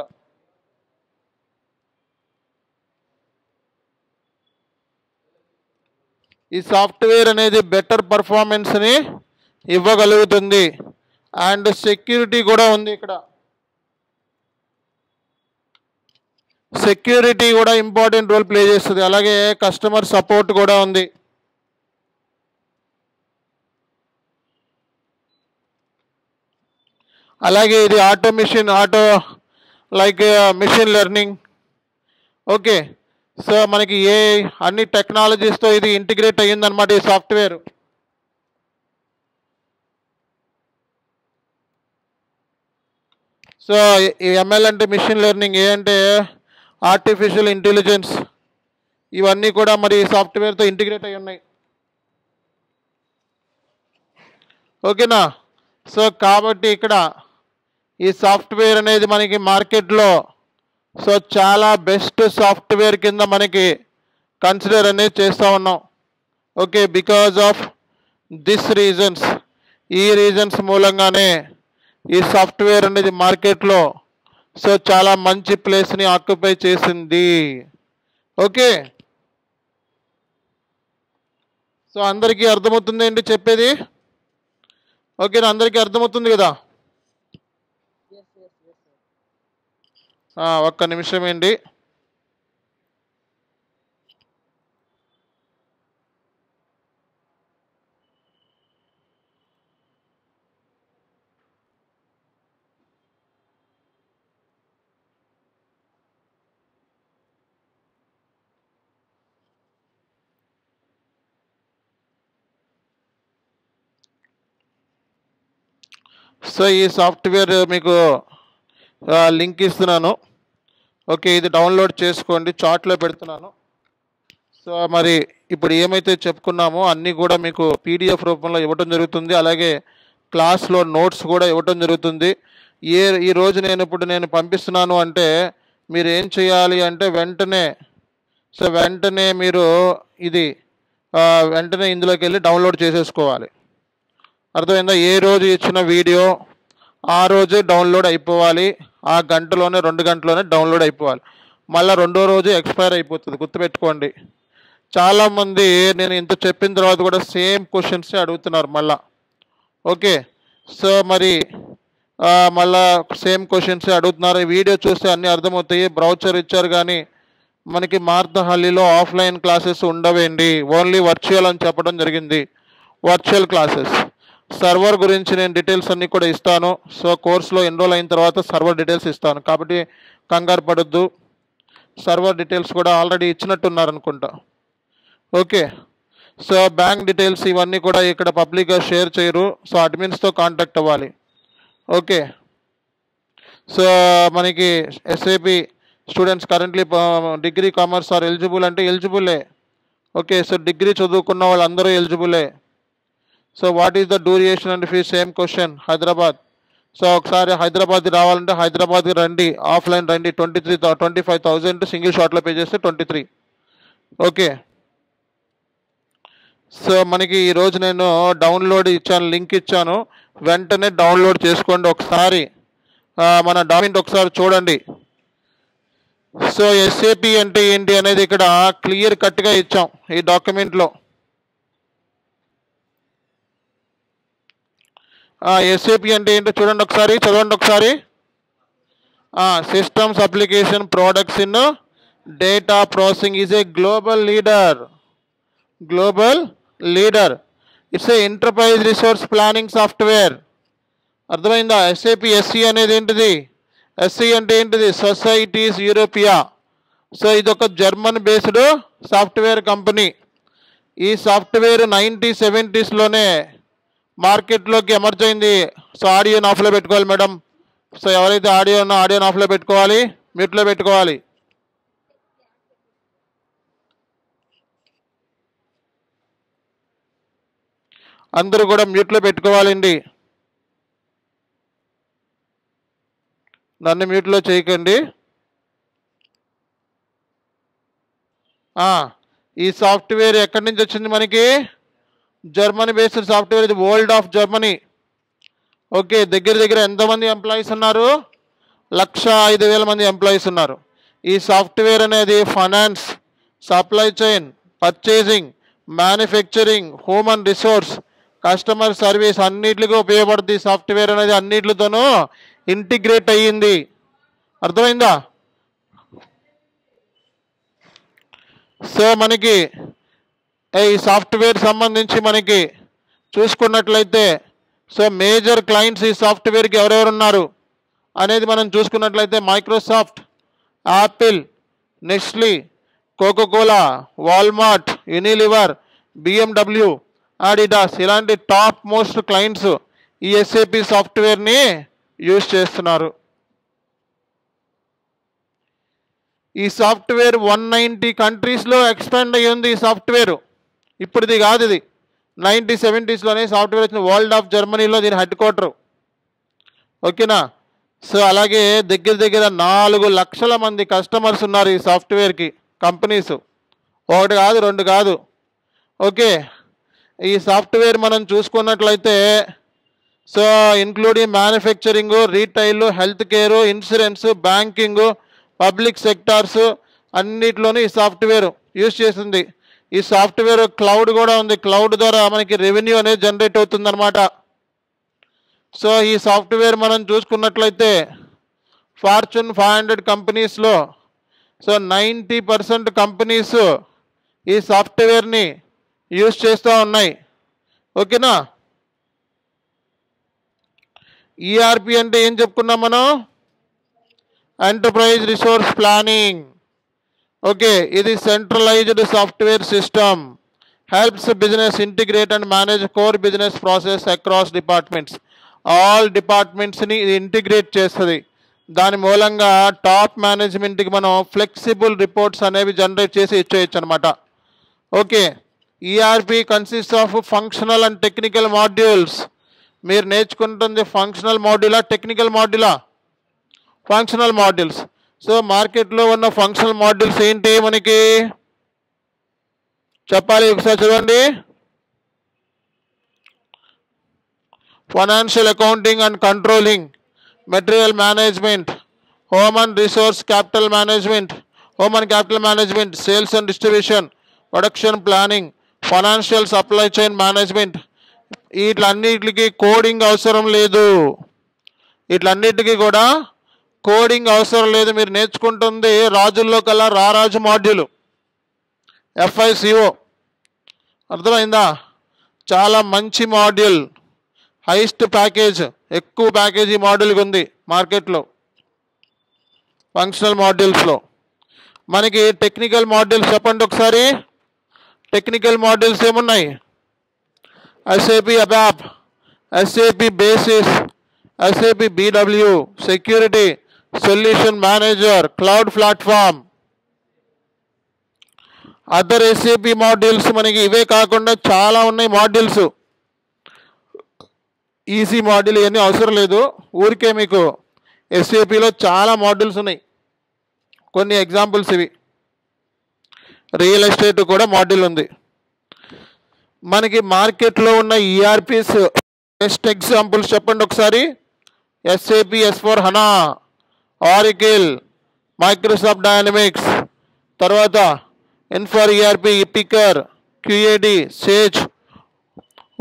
ఈ సాఫ్ట్వేర్ అనేది బెటర్ పర్ఫార్మెన్స్ని ఇవ్వగలుగుతుంది. అండ్ సెక్యూరిటీ కూడా ఉంది ఇక్కడ. సెక్యూరిటీ కూడా ఇంపార్టెంట్ రోల్ ప్లే చేస్తుంది. అలాగే కస్టమర్ సపోర్ట్ కూడా ఉంది. అలాగే ఇది auto like machine learning. Okay, so మనకి అన్ని టెక్నాలజీస్తో ఇది ఇంటిగ్రేట్ అయ్యిందనమాట ఈ సాఫ్ట్వేర్. సో ఈ ఎంఎల్ అంటే మిషన్ లెర్నింగ్, ఏ అంటే ఆర్టిఫిషియల్ ఇంటెలిజెన్స్, ఇవన్నీ కూడా మరి సాఫ్ట్వేర్తో ఇంటిగ్రేట్ అయి ఉన్నాయి. ఓకేనా? సో కాబట్టి ఇక్కడ ఈ సాఫ్ట్వేర్ అనేది మనకి మార్కెట్లో సో చాలా బెస్ట్ సాఫ్ట్వేర్ కింద మనకి కన్సిడర్ అనేది చేస్తూ ఉన్నాం. Okay, because of this reasons, ఈ రీజన్స్ మూలంగానే ఈ సాఫ్ట్వేర్ అనేది మార్కెట్లో సో చాలా మంచి ప్లేస్ని ఆక్యుపై చేసింది. ఓకే, సో అందరికీ అర్థమవుతుంది ఏంటి చెప్పేది? ఓకేనా? అందరికీ అర్థమవుతుంది కదా? ఒక్క నిమిషం ఏంటి. సో ఈ సాఫ్ట్వేర్ మీకు లింక్ ఇస్తున్నాను. ఓకే, ఇది డౌన్లోడ్ చేసుకోండి, చాట్లో పెడుతున్నాను. సో మరి ఇప్పుడు ఏమైతే చెప్పుకున్నామో అన్నీ కూడా మీకు పీడిఎఫ్ రూపంలో ఇవ్వటం జరుగుతుంది. అలాగే క్లాస్లో నోట్స్ కూడా ఇవ్వటం జరుగుతుంది. ఈరోజు నేను పంపిస్తున్నాను అంటే మీరు ఏం చేయాలి అంటే వెంటనే మీరు ఇది వెంటనే ఇందులోకి వెళ్ళి డౌన్లోడ్ చేసేసుకోవాలి. అర్థమైందా? ఏ రోజు ఇచ్చిన వీడియో ఆ రోజే డౌన్లోడ్ అయిపోవాలి. ఆ గంటలోనే 2 గంటలోనే డౌన్లోడ్ అయిపోవాలి. మళ్ళీ 2వ రోజు ఎక్స్పైర్ అయిపోతుంది, గుర్తుపెట్టుకోండి. చాలామంది నేను ఇంత చెప్పిన తర్వాత కూడా సేమ్ క్వశ్చన్సే అడుగుతున్నారు మళ్ళా. ఓకే, సో మరి మళ్ళా సేమ్ క్వశ్చన్సే అడుగుతున్నారు. ఈ వీడియో చూస్తే అన్నీ అర్థమవుతాయి. బ్రౌచర్ ఇచ్చారు కానీ మనకి మార్దహల్లిలో ఆఫ్లైన్ క్లాసెస్ ఉండవేండి, ఓన్లీ వర్చువల్ అని చెప్పడం జరిగింది. వర్చువల్ క్లాసెస్ సర్వర్ గురించి నేను డీటెయిల్స్ అన్నీ కూడా ఇస్తాను. సో కోర్సులో ఎన్రోల్ అయిన తర్వాత సర్వర్ డీటెయిల్స్ ఇస్తాను, కాబట్టి కంగారు పడొద్దు. సర్వర్ డీటెయిల్స్ కూడా ఆల్రెడీ ఇచ్చినట్టున్నారు అనుకుంటా. ఓకే, సో బ్యాంక్ డీటెయిల్స్ ఇవన్నీ కూడా ఇక్కడ పబ్లిక్గా షేర్ చేయరు. సో అడ్మిన్స్తో కాంటాక్ట్ అవ్వాలి. ఓకే, సో మనకి SAP students currently degree commerce are eligible అంటే ఎలిజిబులే. ఓకే, సో డిగ్రీ చదువుకున్న వాళ్ళందరూ ఎలిజిబులే. So what is the duration and fee? Same question. Hyderabad. So ఒకసారి హైదరాబాద్ రావాలంటే హైదరాబాద్కి రండి, ఆఫ్లైన్ రండి. 25,000 సింగిల్ షాట్లో పే చేస్తే 23. ఓకే, సో మనకి ఈరోజు నేను డౌన్లోడ్ ఇచ్చాను, లింక్ ఇచ్చాను, వెంటనే డౌన్లోడ్ చేసుకోండి. ఒకసారి మన డాక్యుమెంట్ ఒకసారి చూడండి. సో ఎస్ఏపి అంటే ఏంటి అనేది ఇక్కడ క్లియర్ కట్గా ఇచ్చాం ఈ డాక్యుమెంట్లో. ఎస్ఏపి అంటే ఏంటో చూడండి ఒకసారి, చదవండి ఒకసారి. Systems application products in data processing is a global leader. It's a enterprise resource planning software. అర్థమైందా? ఎస్ఏపి ఎస్సి అనేది ఏంటిది? ఎస్సి అంటే ఏంటిది? సొసైటీస్ యూరోపియా. సో ఇది ఒక జర్మన్ బేస్డ్ సాఫ్ట్వేర్ కంపెనీ. ఈ సాఫ్ట్వేర్ 1970s మార్కెట్లోకి ఎమర్జ్ అయింది. సో ఆడియోని ఆఫ్లో పెట్టుకోవాలి మేడం. సో ఎవరైతే ఆడియోని ఆఫ్లో పెట్టుకోవాలి, మ్యూట్లో పెట్టుకోవాలి. అందరూ కూడా మ్యూట్లో పెట్టుకోవాలండి, నన్ను మ్యూట్లో చేయకండి. ఈ సాఫ్ట్వేర్ ఎక్కడి నుంచి వచ్చింది మనకి? Germany based software. ఇది వరల్డ్ ఆఫ్ జర్మనీ. ఓకే, దగ్గర ఎంతమంది ఎంప్లాయీస్ ఉన్నారు? 105,000 మంది ఎంప్లాయీస్ ఉన్నారు. ఈ సాఫ్ట్వేర్ అనేది finance, supply chain, purchasing, manufacturing, human resource, customer service అన్నిటికీ ఉపయోగపడుతుంది. సాఫ్ట్వేర్ అనేది అన్నిటితోనూ ఇంటిగ్రేట్ అయ్యింది. అర్థమైందా? సో మనకి ఈ సాఫ్ట్వేర్ సంబంధించి మనకి చూసుకున్నట్లయితే, సో మేజర్ క్లయింట్స్ ఈ సాఫ్ట్వేర్కి ఎవరెవరు ఉన్నారు అనేది మనం చూసుకున్నట్లయితే Microsoft, Apple, Nestlé, Coca Cola, Walmart, Unilever, BMW, Adidas ఇలాంటి టాప్ మోస్ట్ క్లయింట్స్ ఈ ఎస్ఏపి సాఫ్ట్వేర్ని యూజ్ చేస్తున్నారు. ఈ సాఫ్ట్వేర్ 190 కంట్రీస్లో ఎక్స్పాండ్ అయ్యి ఉంది. ఈ సాఫ్ట్వేర్ ఇప్పుడుది కాదు, ఇది 1970s సాఫ్ట్వేర్ వచ్చిన. వరల్డ్ ఆఫ్ జర్మనీలో దీని హెడ్ క్వార్టర్. ఓకేనా? సో అలాగే దగ్గర 4 లక్షల మంది కస్టమర్స్ ఉన్నారు ఈ సాఫ్ట్వేర్కి. కంపెనీస్ ఒకటి కాదు, 2 కాదు. ఓకే, ఈ సాఫ్ట్వేర్ మనం చూసుకున్నట్లయితే so including manufacturing, retail, health care, insurance, banking, public sectors అన్నిట్లోనూ ఈ సాఫ్ట్వేర్ యూజ్ చేస్తుంది. ఈ సాఫ్ట్వేర్ క్లౌడ్ కూడా ఉంది. క్లౌడ్ ద్వారా మనకి రెవెన్యూ అనేది జనరేట్ అవుతుంది అనమాట. సో ఈ సాఫ్ట్వేర్ మనం చూసుకున్నట్లయితే ఫార్చ్యూన్ 500 కంపెనీస్లో సో 90% కంపెనీస్ ఈ సాఫ్ట్వేర్ని యూజ్ చేస్తూ ఉన్నాయి. ఓకేనా? ఈఆర్పి అంటే ఏం చెప్పుకున్నాం మనం? Enterprise resource planning. ఓకే, ఇది centralised software system, helps business integrate and manage core business process across departments. All డిపార్ట్మెంట్స్ని ఇది ఇంటిగ్రేట్ చేస్తుంది. దాని మూలంగా టాప్ మేనేజ్మెంట్కి మనం ఫ్లెక్సిబుల్ రిపోర్ట్స్ అనేవి జనరేట్ చేసి ఇచ్చేయచ్చు అనమాట. Okay, ERP consist of functional and technical modules. మీరు నేర్చుకుంటుంది ఫంక్షనల్ మాడ్యూలా, టెక్నికల్ మాడ్యూలా? Functional modules. సో మార్కెట్లో ఉన్న ఫంక్షనల్ మాడ్యూల్స్ ఏంటి మనకి చెప్పాలి, ఒకసారి చూడండి. Financial accounting and controlling, material management, human resource capital management, sales and distribution, production planning, financial supply chain management. వీటిలన్నిటికి కోడింగ్ అవసరం లేదు. వీటిలన్నిటికీ కూడా కోడింగ్ అవసరం లేదు. మీరు నేర్చుకుంటుంది రాజుల్లో కల్లా రారాజు మాడ్యూల్, FICO. అర్థమైందా? చాలా మంచి మాడ్యూల్. హైయెస్ట్ ప్యాకేజ్, ఎక్కువ ప్యాకేజీ మాడ్యూల్కి ఉంది మార్కెట్లో ఫంక్షనల్ మాడ్యూల్స్లో. మనకి టెక్నికల్ మాడ్యూల్స్ చెప్పండి ఒకసారి. టెక్నికల్ మాడ్యూల్స్ ఏమున్నాయి? SAP ABAP, SAP basis, SAP BW, security, solution manager, cloud platform, other SAP modules. మనకి ఇవే కాకుండా చాలా ఉన్నాయి మాడ్యూల్స్. ఈసీ మాడ్యూల్ ఇవన్నీ అవసరం లేదు, ఊరికే మీకు SAPలో చాలా మాడ్యూల్స్ ఉన్నాయి. కొన్ని ఎగ్జాంపుల్స్ ఇవి. రియల్ ఎస్టేట్ కూడా మాడ్యూల్ ఉంది. మనకి మార్కెట్లో ఉన్న ERPs బెస్ట్ ఎగ్జాంపుల్స్ చెప్పండి ఒకసారి. SAP S/4HANA, Oracle, Microsoft Dynamics, తర్వాత Infor ERP, Epicor, QAD, Sage,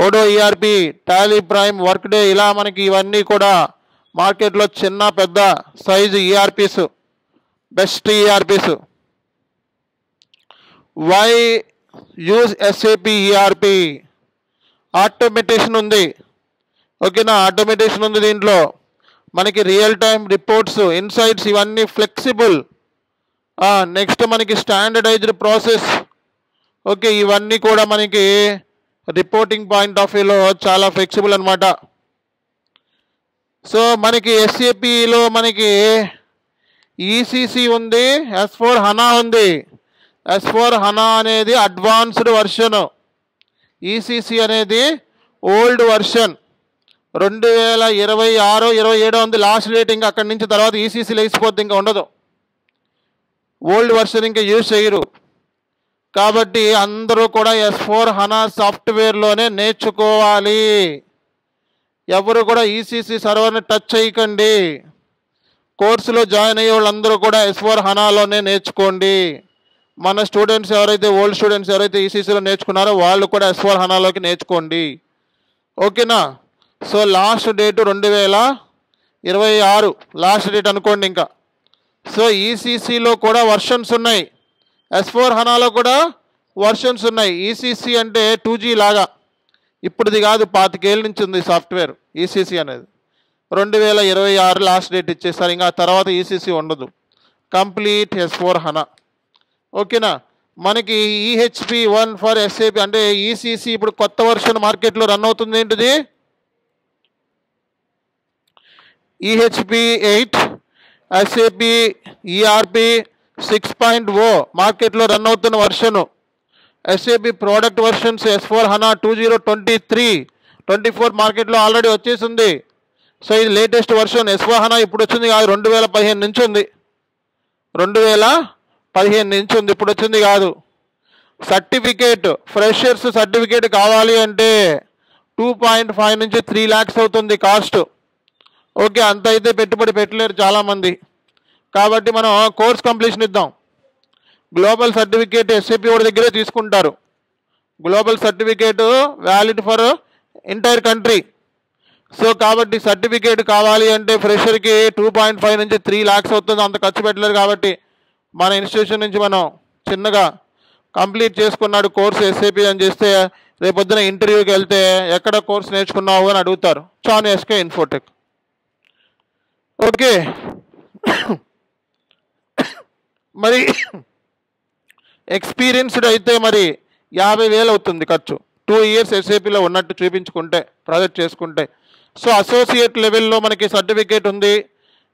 Odoo ERP, Tally Prime, Workday. ఇలా మనకి ఇవన్నీ కూడా మార్కెట్లో చిన్న పెద్ద size ERPs, best ERPs. Why use SAP ERP? Automation ఉంది, ఓకేనా? ఆటోమేటేషన్ ఉంది దీంట్లో. మనకి రియల్ టైం రిపోర్ట్స్, ఇన్సైట్స్ ఇవన్నీ ఫ్లెక్సిబుల్. నెక్స్ట్ మనకి స్టాండర్డైజ్డ్ ప్రాసెస్, ఓకే, ఇవన్నీ కూడా మనకి రిపోర్టింగ్ పాయింట్ ఆఫ్ వ్యూలో చాలా ఫ్లెక్సిబుల్ అనమాట. సో మనకి SAPలో మనకి ECC ఉంది, S/4HANA ఉంది. S/4HANA అనేది అడ్వాన్స్డ్ వర్షన్, ECC అనేది ఓల్డ్ వర్షన్. 2026-27 ఉంది లాస్ట్ డేట్. ఇంకా అక్కడి నుంచి తర్వాత ECC లేచిపోతే ఇంకా ఉండదు, ఓల్డ్ వర్షన్ ఇంకా యూజ్ చేయరు. కాబట్టి అందరూ కూడా S/4HANA సాఫ్ట్వేర్లోనే నేర్చుకోవాలి. ఎవరు కూడా ECC సర్వర్ని టచ్ చేయకండి. కోర్సులో జాయిన్ అయ్యే వాళ్ళందరూ కూడా S/4HANAలోనే నేర్చుకోండి. మన స్టూడెంట్స్ ఎవరైతే, ఓల్డ్ స్టూడెంట్స్ ఎవరైతే ECCలో నేర్చుకున్నారో వాళ్ళు కూడా S/4HANAలోకి నేర్చుకోండి, ఓకేనా? So last date 2026 last date అనుకోండి ఇంకా. సో ECCలో కూడా వర్షన్స్ ఉన్నాయి, S/4HANAలో కూడా వర్షన్స్ ఉన్నాయి. ECC అంటే 2G లాగా, ఇప్పుడుది కాదు, 25 ఏళ్ళ నుంచి ఉంది సాఫ్ట్వేర్ ECC అనేది. 2026 లాస్ట్ డేట్ ఇచ్చేస్తారు. ఇంకా తర్వాత ECC ఉండదు, కంప్లీట్ S/4HANA, ఓకేనా? మనకి EHP1 ఫర్ SAP అంటే ECC ఇప్పుడు కొత్త వర్షన్ మార్కెట్లో రన్ అవుతుంది. ఏంటిది? EHP8 SAP ERP 6.0 మార్కెట్లో రన్ అవుతున్న వర్షను. SAP ప్రోడక్ట్ వర్షన్స్ S/4HANA 2023-24 మార్కెట్లో ఆల్రెడీ వచ్చేసింది. సో ఇది లేటెస్ట్ వర్షన్. S/4HANA ఇప్పుడు వచ్చింది కాదు, 2015 నుంచి ఉంది, 2015 నుంచి ఉంది, ఇప్పుడు వచ్చింది కాదు. సర్టిఫికేట్, ఫ్రెషర్స్ సర్టిఫికేట్ కావాలి అంటే 2.5 నుంచి 3 lakhs అవుతుంది కాస్ట్, ఓకే? అంత అయితే పెట్టుబడి పెట్టలేరు చాలామంది. కాబట్టి మనం కోర్స్ కంప్లీషన్ ఇద్దాం. గ్లోబల్ సర్టిఫికేట్ SAP వాడి దగ్గరే తీసుకుంటారు. Global certificate valid for entire country. So కాబట్టి సర్టిఫికేట్ కావాలి అంటే ఫ్రెషర్కి 2.5 నుంచి 3 lakhs అవుతుంది, అంత ఖర్చు పెట్టలేరు. కాబట్టి మన ఇన్స్టిట్యూషన్ నుంచి మనం చిన్నగా కంప్లీట్ చేసుకున్నాడు కోర్స్ SAP అని చేస్తే రేపొద్దున ఇంటర్వ్యూకి వెళ్తే ఎక్కడ కోర్స్ నేర్చుకున్నావు అని అడుగుతారు. చాన్ SK ఇన్ఫోటెక్, ఓకే? మరి ఎక్స్పీరియన్స్డ్ అయితే మరి 50,000 అవుతుంది ఖర్చు, 2 years SAPలో ఉన్నట్టు చూపించుకుంటే, ప్రాజెక్ట్ చేసుకుంటే. సో అసోసియేట్ లెవెల్లో మనకి సర్టిఫికేట్ ఉంది,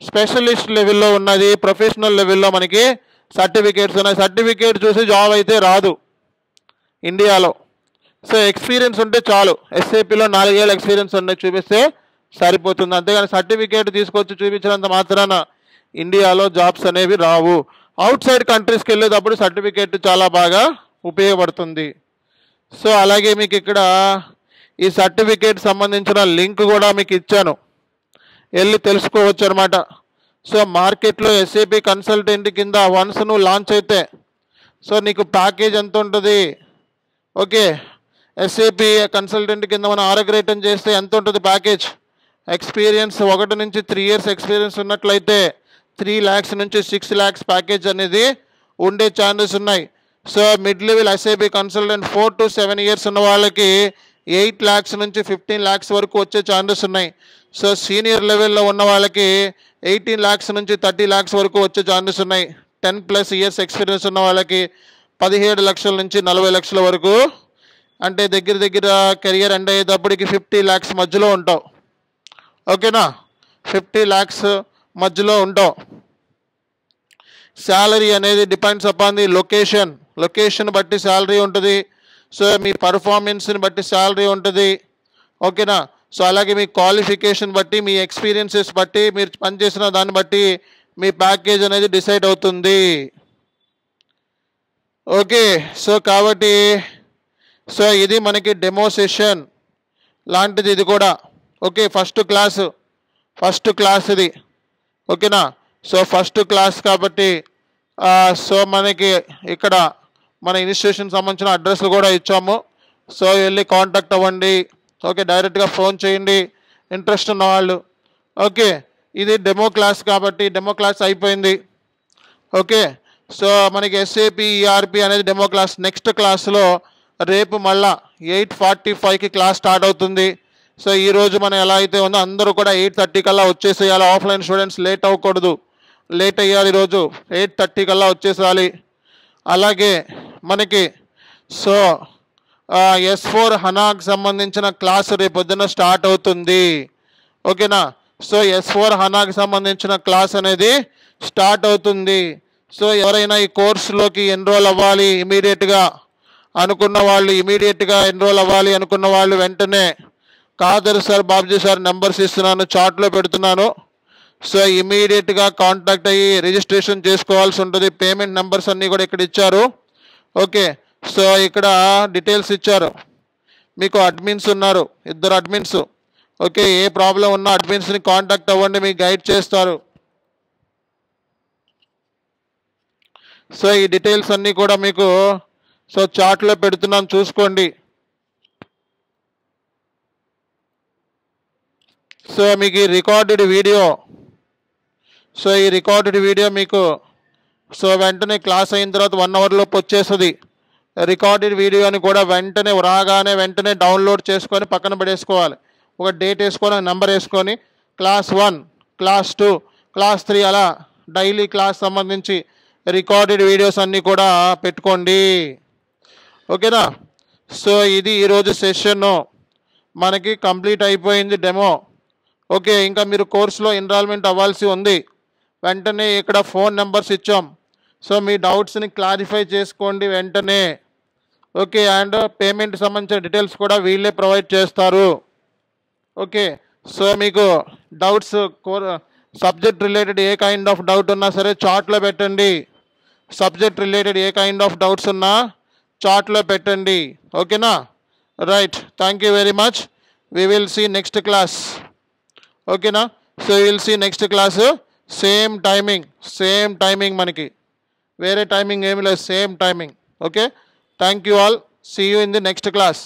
స్పెషలిస్ట్ లెవెల్లో ఉన్నది, ప్రొఫెషనల్ లెవెల్లో మనకి సర్టిఫికేట్స్ ఉన్నాయి. సర్టిఫికేట్ చూసి జాబ్ అయితే రాదు ఇండియాలో. సో ఎక్స్పీరియన్స్ ఉంటే చాలు. SAPలో 4 ఏళ్ళ ఎక్స్పీరియన్స్ ఉన్నాయి చూపిస్తే సరిపోతుంది. అంతేగాని సర్టిఫికేట్ తీసుకొచ్చి చూపించినంత మాత్రాన ఇండియాలో జాబ్స్ అనేవి రావు. అవుట్ సైడ్ కంట్రీస్కి వెళ్ళేటప్పుడు సర్టిఫికేట్ చాలా బాగా ఉపయోగపడుతుంది. సో అలాగే మీకు ఇక్కడ ఈ సర్టిఫికేట్ సంబంధించిన లింక్ కూడా మీకు ఇచ్చాను, వెళ్ళి తెలుసుకోవచ్చు అనమాట. సో మార్కెట్లో SAP కన్సల్టెంట్ కింద వన్స్ నువ్వు లాంచ్ అయితే సో నీకు ప్యాకేజ్ ఎంత ఉంటుంది, ఓకే? SAP కన్సల్టెంట్ కింద మనం ఆరోగ్రేటం చేస్తే ఎంత ఉంటుంది ప్యాకేజ్? ఎక్స్పీరియన్స్ 1 నుంచి 3 years ఎక్స్పీరియన్స్ ఉన్నట్లయితే 3 lakhs నుంచి 6 lakhs ప్యాకేజ్ అనేది ఉండే ఛాన్సెస్ ఉన్నాయి. So mid level SAP consultant 4 to 7 years ఉన్న వాళ్ళకి 8 lakhs నుంచి 15 lakhs వరకు వచ్చే ఛాన్సెస్ ఉన్నాయి. సో సీనియర్ లెవెల్లో ఉన్న వాళ్ళకి 18 lakhs నుంచి 30 lakhs వరకు వచ్చే ఛాన్సెస్ ఉన్నాయి. 10+ years ఎక్స్పీరియన్స్ ఉన్న వాళ్ళకి 17 లక్షల నుంచి 40 లక్షల వరకు, అంటే దగ్గర కెరియర్ ఎండ్ అయ్యేటప్పటికి 50 lakhs మధ్యలో ఉంటావు. ఓకేనా, 50 lakhs మధ్యలో ఉంటావు. శాలరీ అనేది డిపెండ్స్ అపాన్ ది లొకేషన్ బట్టి శాలరీ ఉంటుంది. సో మీ పర్ఫార్మెన్స్ని బట్టి శాలరీ ఉంటుంది. ఓకేనా, సో అలాగే మీ క్వాలిఫికేషన్ బట్టి, మీ ఎక్స్పీరియన్సెస్ బట్టి, మీరు పనిచేసిన దాన్ని బట్టి మీ ప్యాకేజ్ అనేది డిసైడ్ అవుతుంది. ఓకే, సో కాబట్టి సో ఇది మనకి డెమో సెషన్ లాంటిది ఇది కూడా. ఓకే, ఫస్ట్ క్లాస్ ఇది. ఓకేనా, సో ఫస్ట్ క్లాస్ కాబట్టి సో మనకి ఇక్కడ మన ఇన్స్టిట్యూషన్ సంబంధించిన అడ్రస్లు కూడా ఇచ్చాము. సో వెళ్ళి కాంటాక్ట్ అవ్వండి. ఓకే, డైరెక్ట్గా ఫోన్ చేయండి ఇంట్రెస్ట్ ఉన్న వాళ్ళు. ఓకే, ఇది డెమో క్లాస్ కాబట్టి డెమో క్లాస్ అయిపోయింది. ఓకే, సో మనకి SAP ERP అనేది డెమో క్లాస్. నెక్స్ట్ క్లాస్లో రేపు మళ్ళా 8:45కి క్లాస్ స్టార్ట్ అవుతుంది. సో ఈరోజు మనం ఎలా అయితే ఉందో అందరూ కూడా 8:30 కల్లా వచ్చేసేయాలి. ఆఫ్లైన్ స్టూడెంట్స్ లేట్ అవ్వకూడదు, లేట్ అయ్యాలి. ఈరోజు 8:30 కల్లా వచ్చేసేయాలి. అలాగే మనకి సో S4 హనాకి సంబంధించిన క్లాస్ రేపు పొద్దున్న స్టార్ట్ అవుతుంది. ఓకేనా, సో S4 హనాకి సంబంధించిన క్లాస్ అనేది స్టార్ట్ అవుతుంది. సో ఎవరైనా ఈ కోర్సులోకి ఎన్రోల్ అవ్వాలి ఇమీడియట్గా అనుకున్న వాళ్ళు వెంటనే Khader sir, Babji sir numbers ఇస్తున్నాను, చాట్లో పెడుతున్నాను. సో ఇమీడియట్గా కాంటాక్ట్ అయ్యి రిజిస్ట్రేషన్ చేసుకోవాల్సి ఉంటుంది. పేమెంట్ నెంబర్స్ అన్నీ కూడా ఇక్కడ ఇచ్చారు. ఓకే, సో ఇక్కడ డీటెయిల్స్ ఇచ్చారు. మీకు అడ్మిన్స్ ఉన్నారు, 2 అడ్మిన్స్. ఓకే, ఏ ప్రాబ్లం ఉన్నా అడ్మిన్స్ని కాంటాక్ట్ అవ్వండి, మీకు గైడ్ చేస్తారు. సో ఈ డీటెయిల్స్ అన్నీ కూడా మీకు సో చాట్లో పెడుతున్నాను, చూసుకోండి. సో మీకు ఈ రికార్డెడ్ వీడియో మీకు సో వెంటనే క్లాస్ అయిన తర్వాత 1 hour లోపు వచ్చేస్తుంది. రికార్డెడ్ వీడియోని కూడా వెంటనే డౌన్లోడ్ చేసుకొని పక్కన పడేసుకోవాలి. ఒక డేట్ వేసుకొని, నెంబర్ వేసుకొని క్లాస్ 1, క్లాస్ 2, క్లాస్ 3 అలా డైలీ క్లాస్ సంబంధించి రికార్డెడ్ వీడియోస్ అన్నీ కూడా పెట్టుకోండి. ఓకేనా, సో ఇది ఈరోజు సెషన్ మనకి కంప్లీట్ అయిపోయింది డెమో. ఓకే, ఇంకా మీరు కోర్సులో ఎన్రోల్మెంట్ అవ్వాల్సి ఉంది. వెంటనే ఇక్కడ ఫోన్ నెంబర్స్ ఇచ్చాం. సో మీ డౌట్స్ని క్లారిఫై చేసుకోండి వెంటనే. ఓకే, అండ్ పేమెంట్ సంబంధించిన డీటెయిల్స్ కూడా వీళ్ళే ప్రొవైడ్ చేస్తారు. ఓకే, సో మీకు డౌట్స్ సబ్జెక్ట్ రిలేటెడ్ ఏ కైండ్ ఆఫ్ డౌట్ ఉన్నా సరే చాట్లో పెట్టండి. చాట్లో పెట్టండి. ఓకేనా, right, thank you very much. We will see next class. ఓకేనా, so will see next class same timing మనకి వేరే టైమింగ్ ఏమి లేదు, same timing. Okay, thank you all. See you in the next class.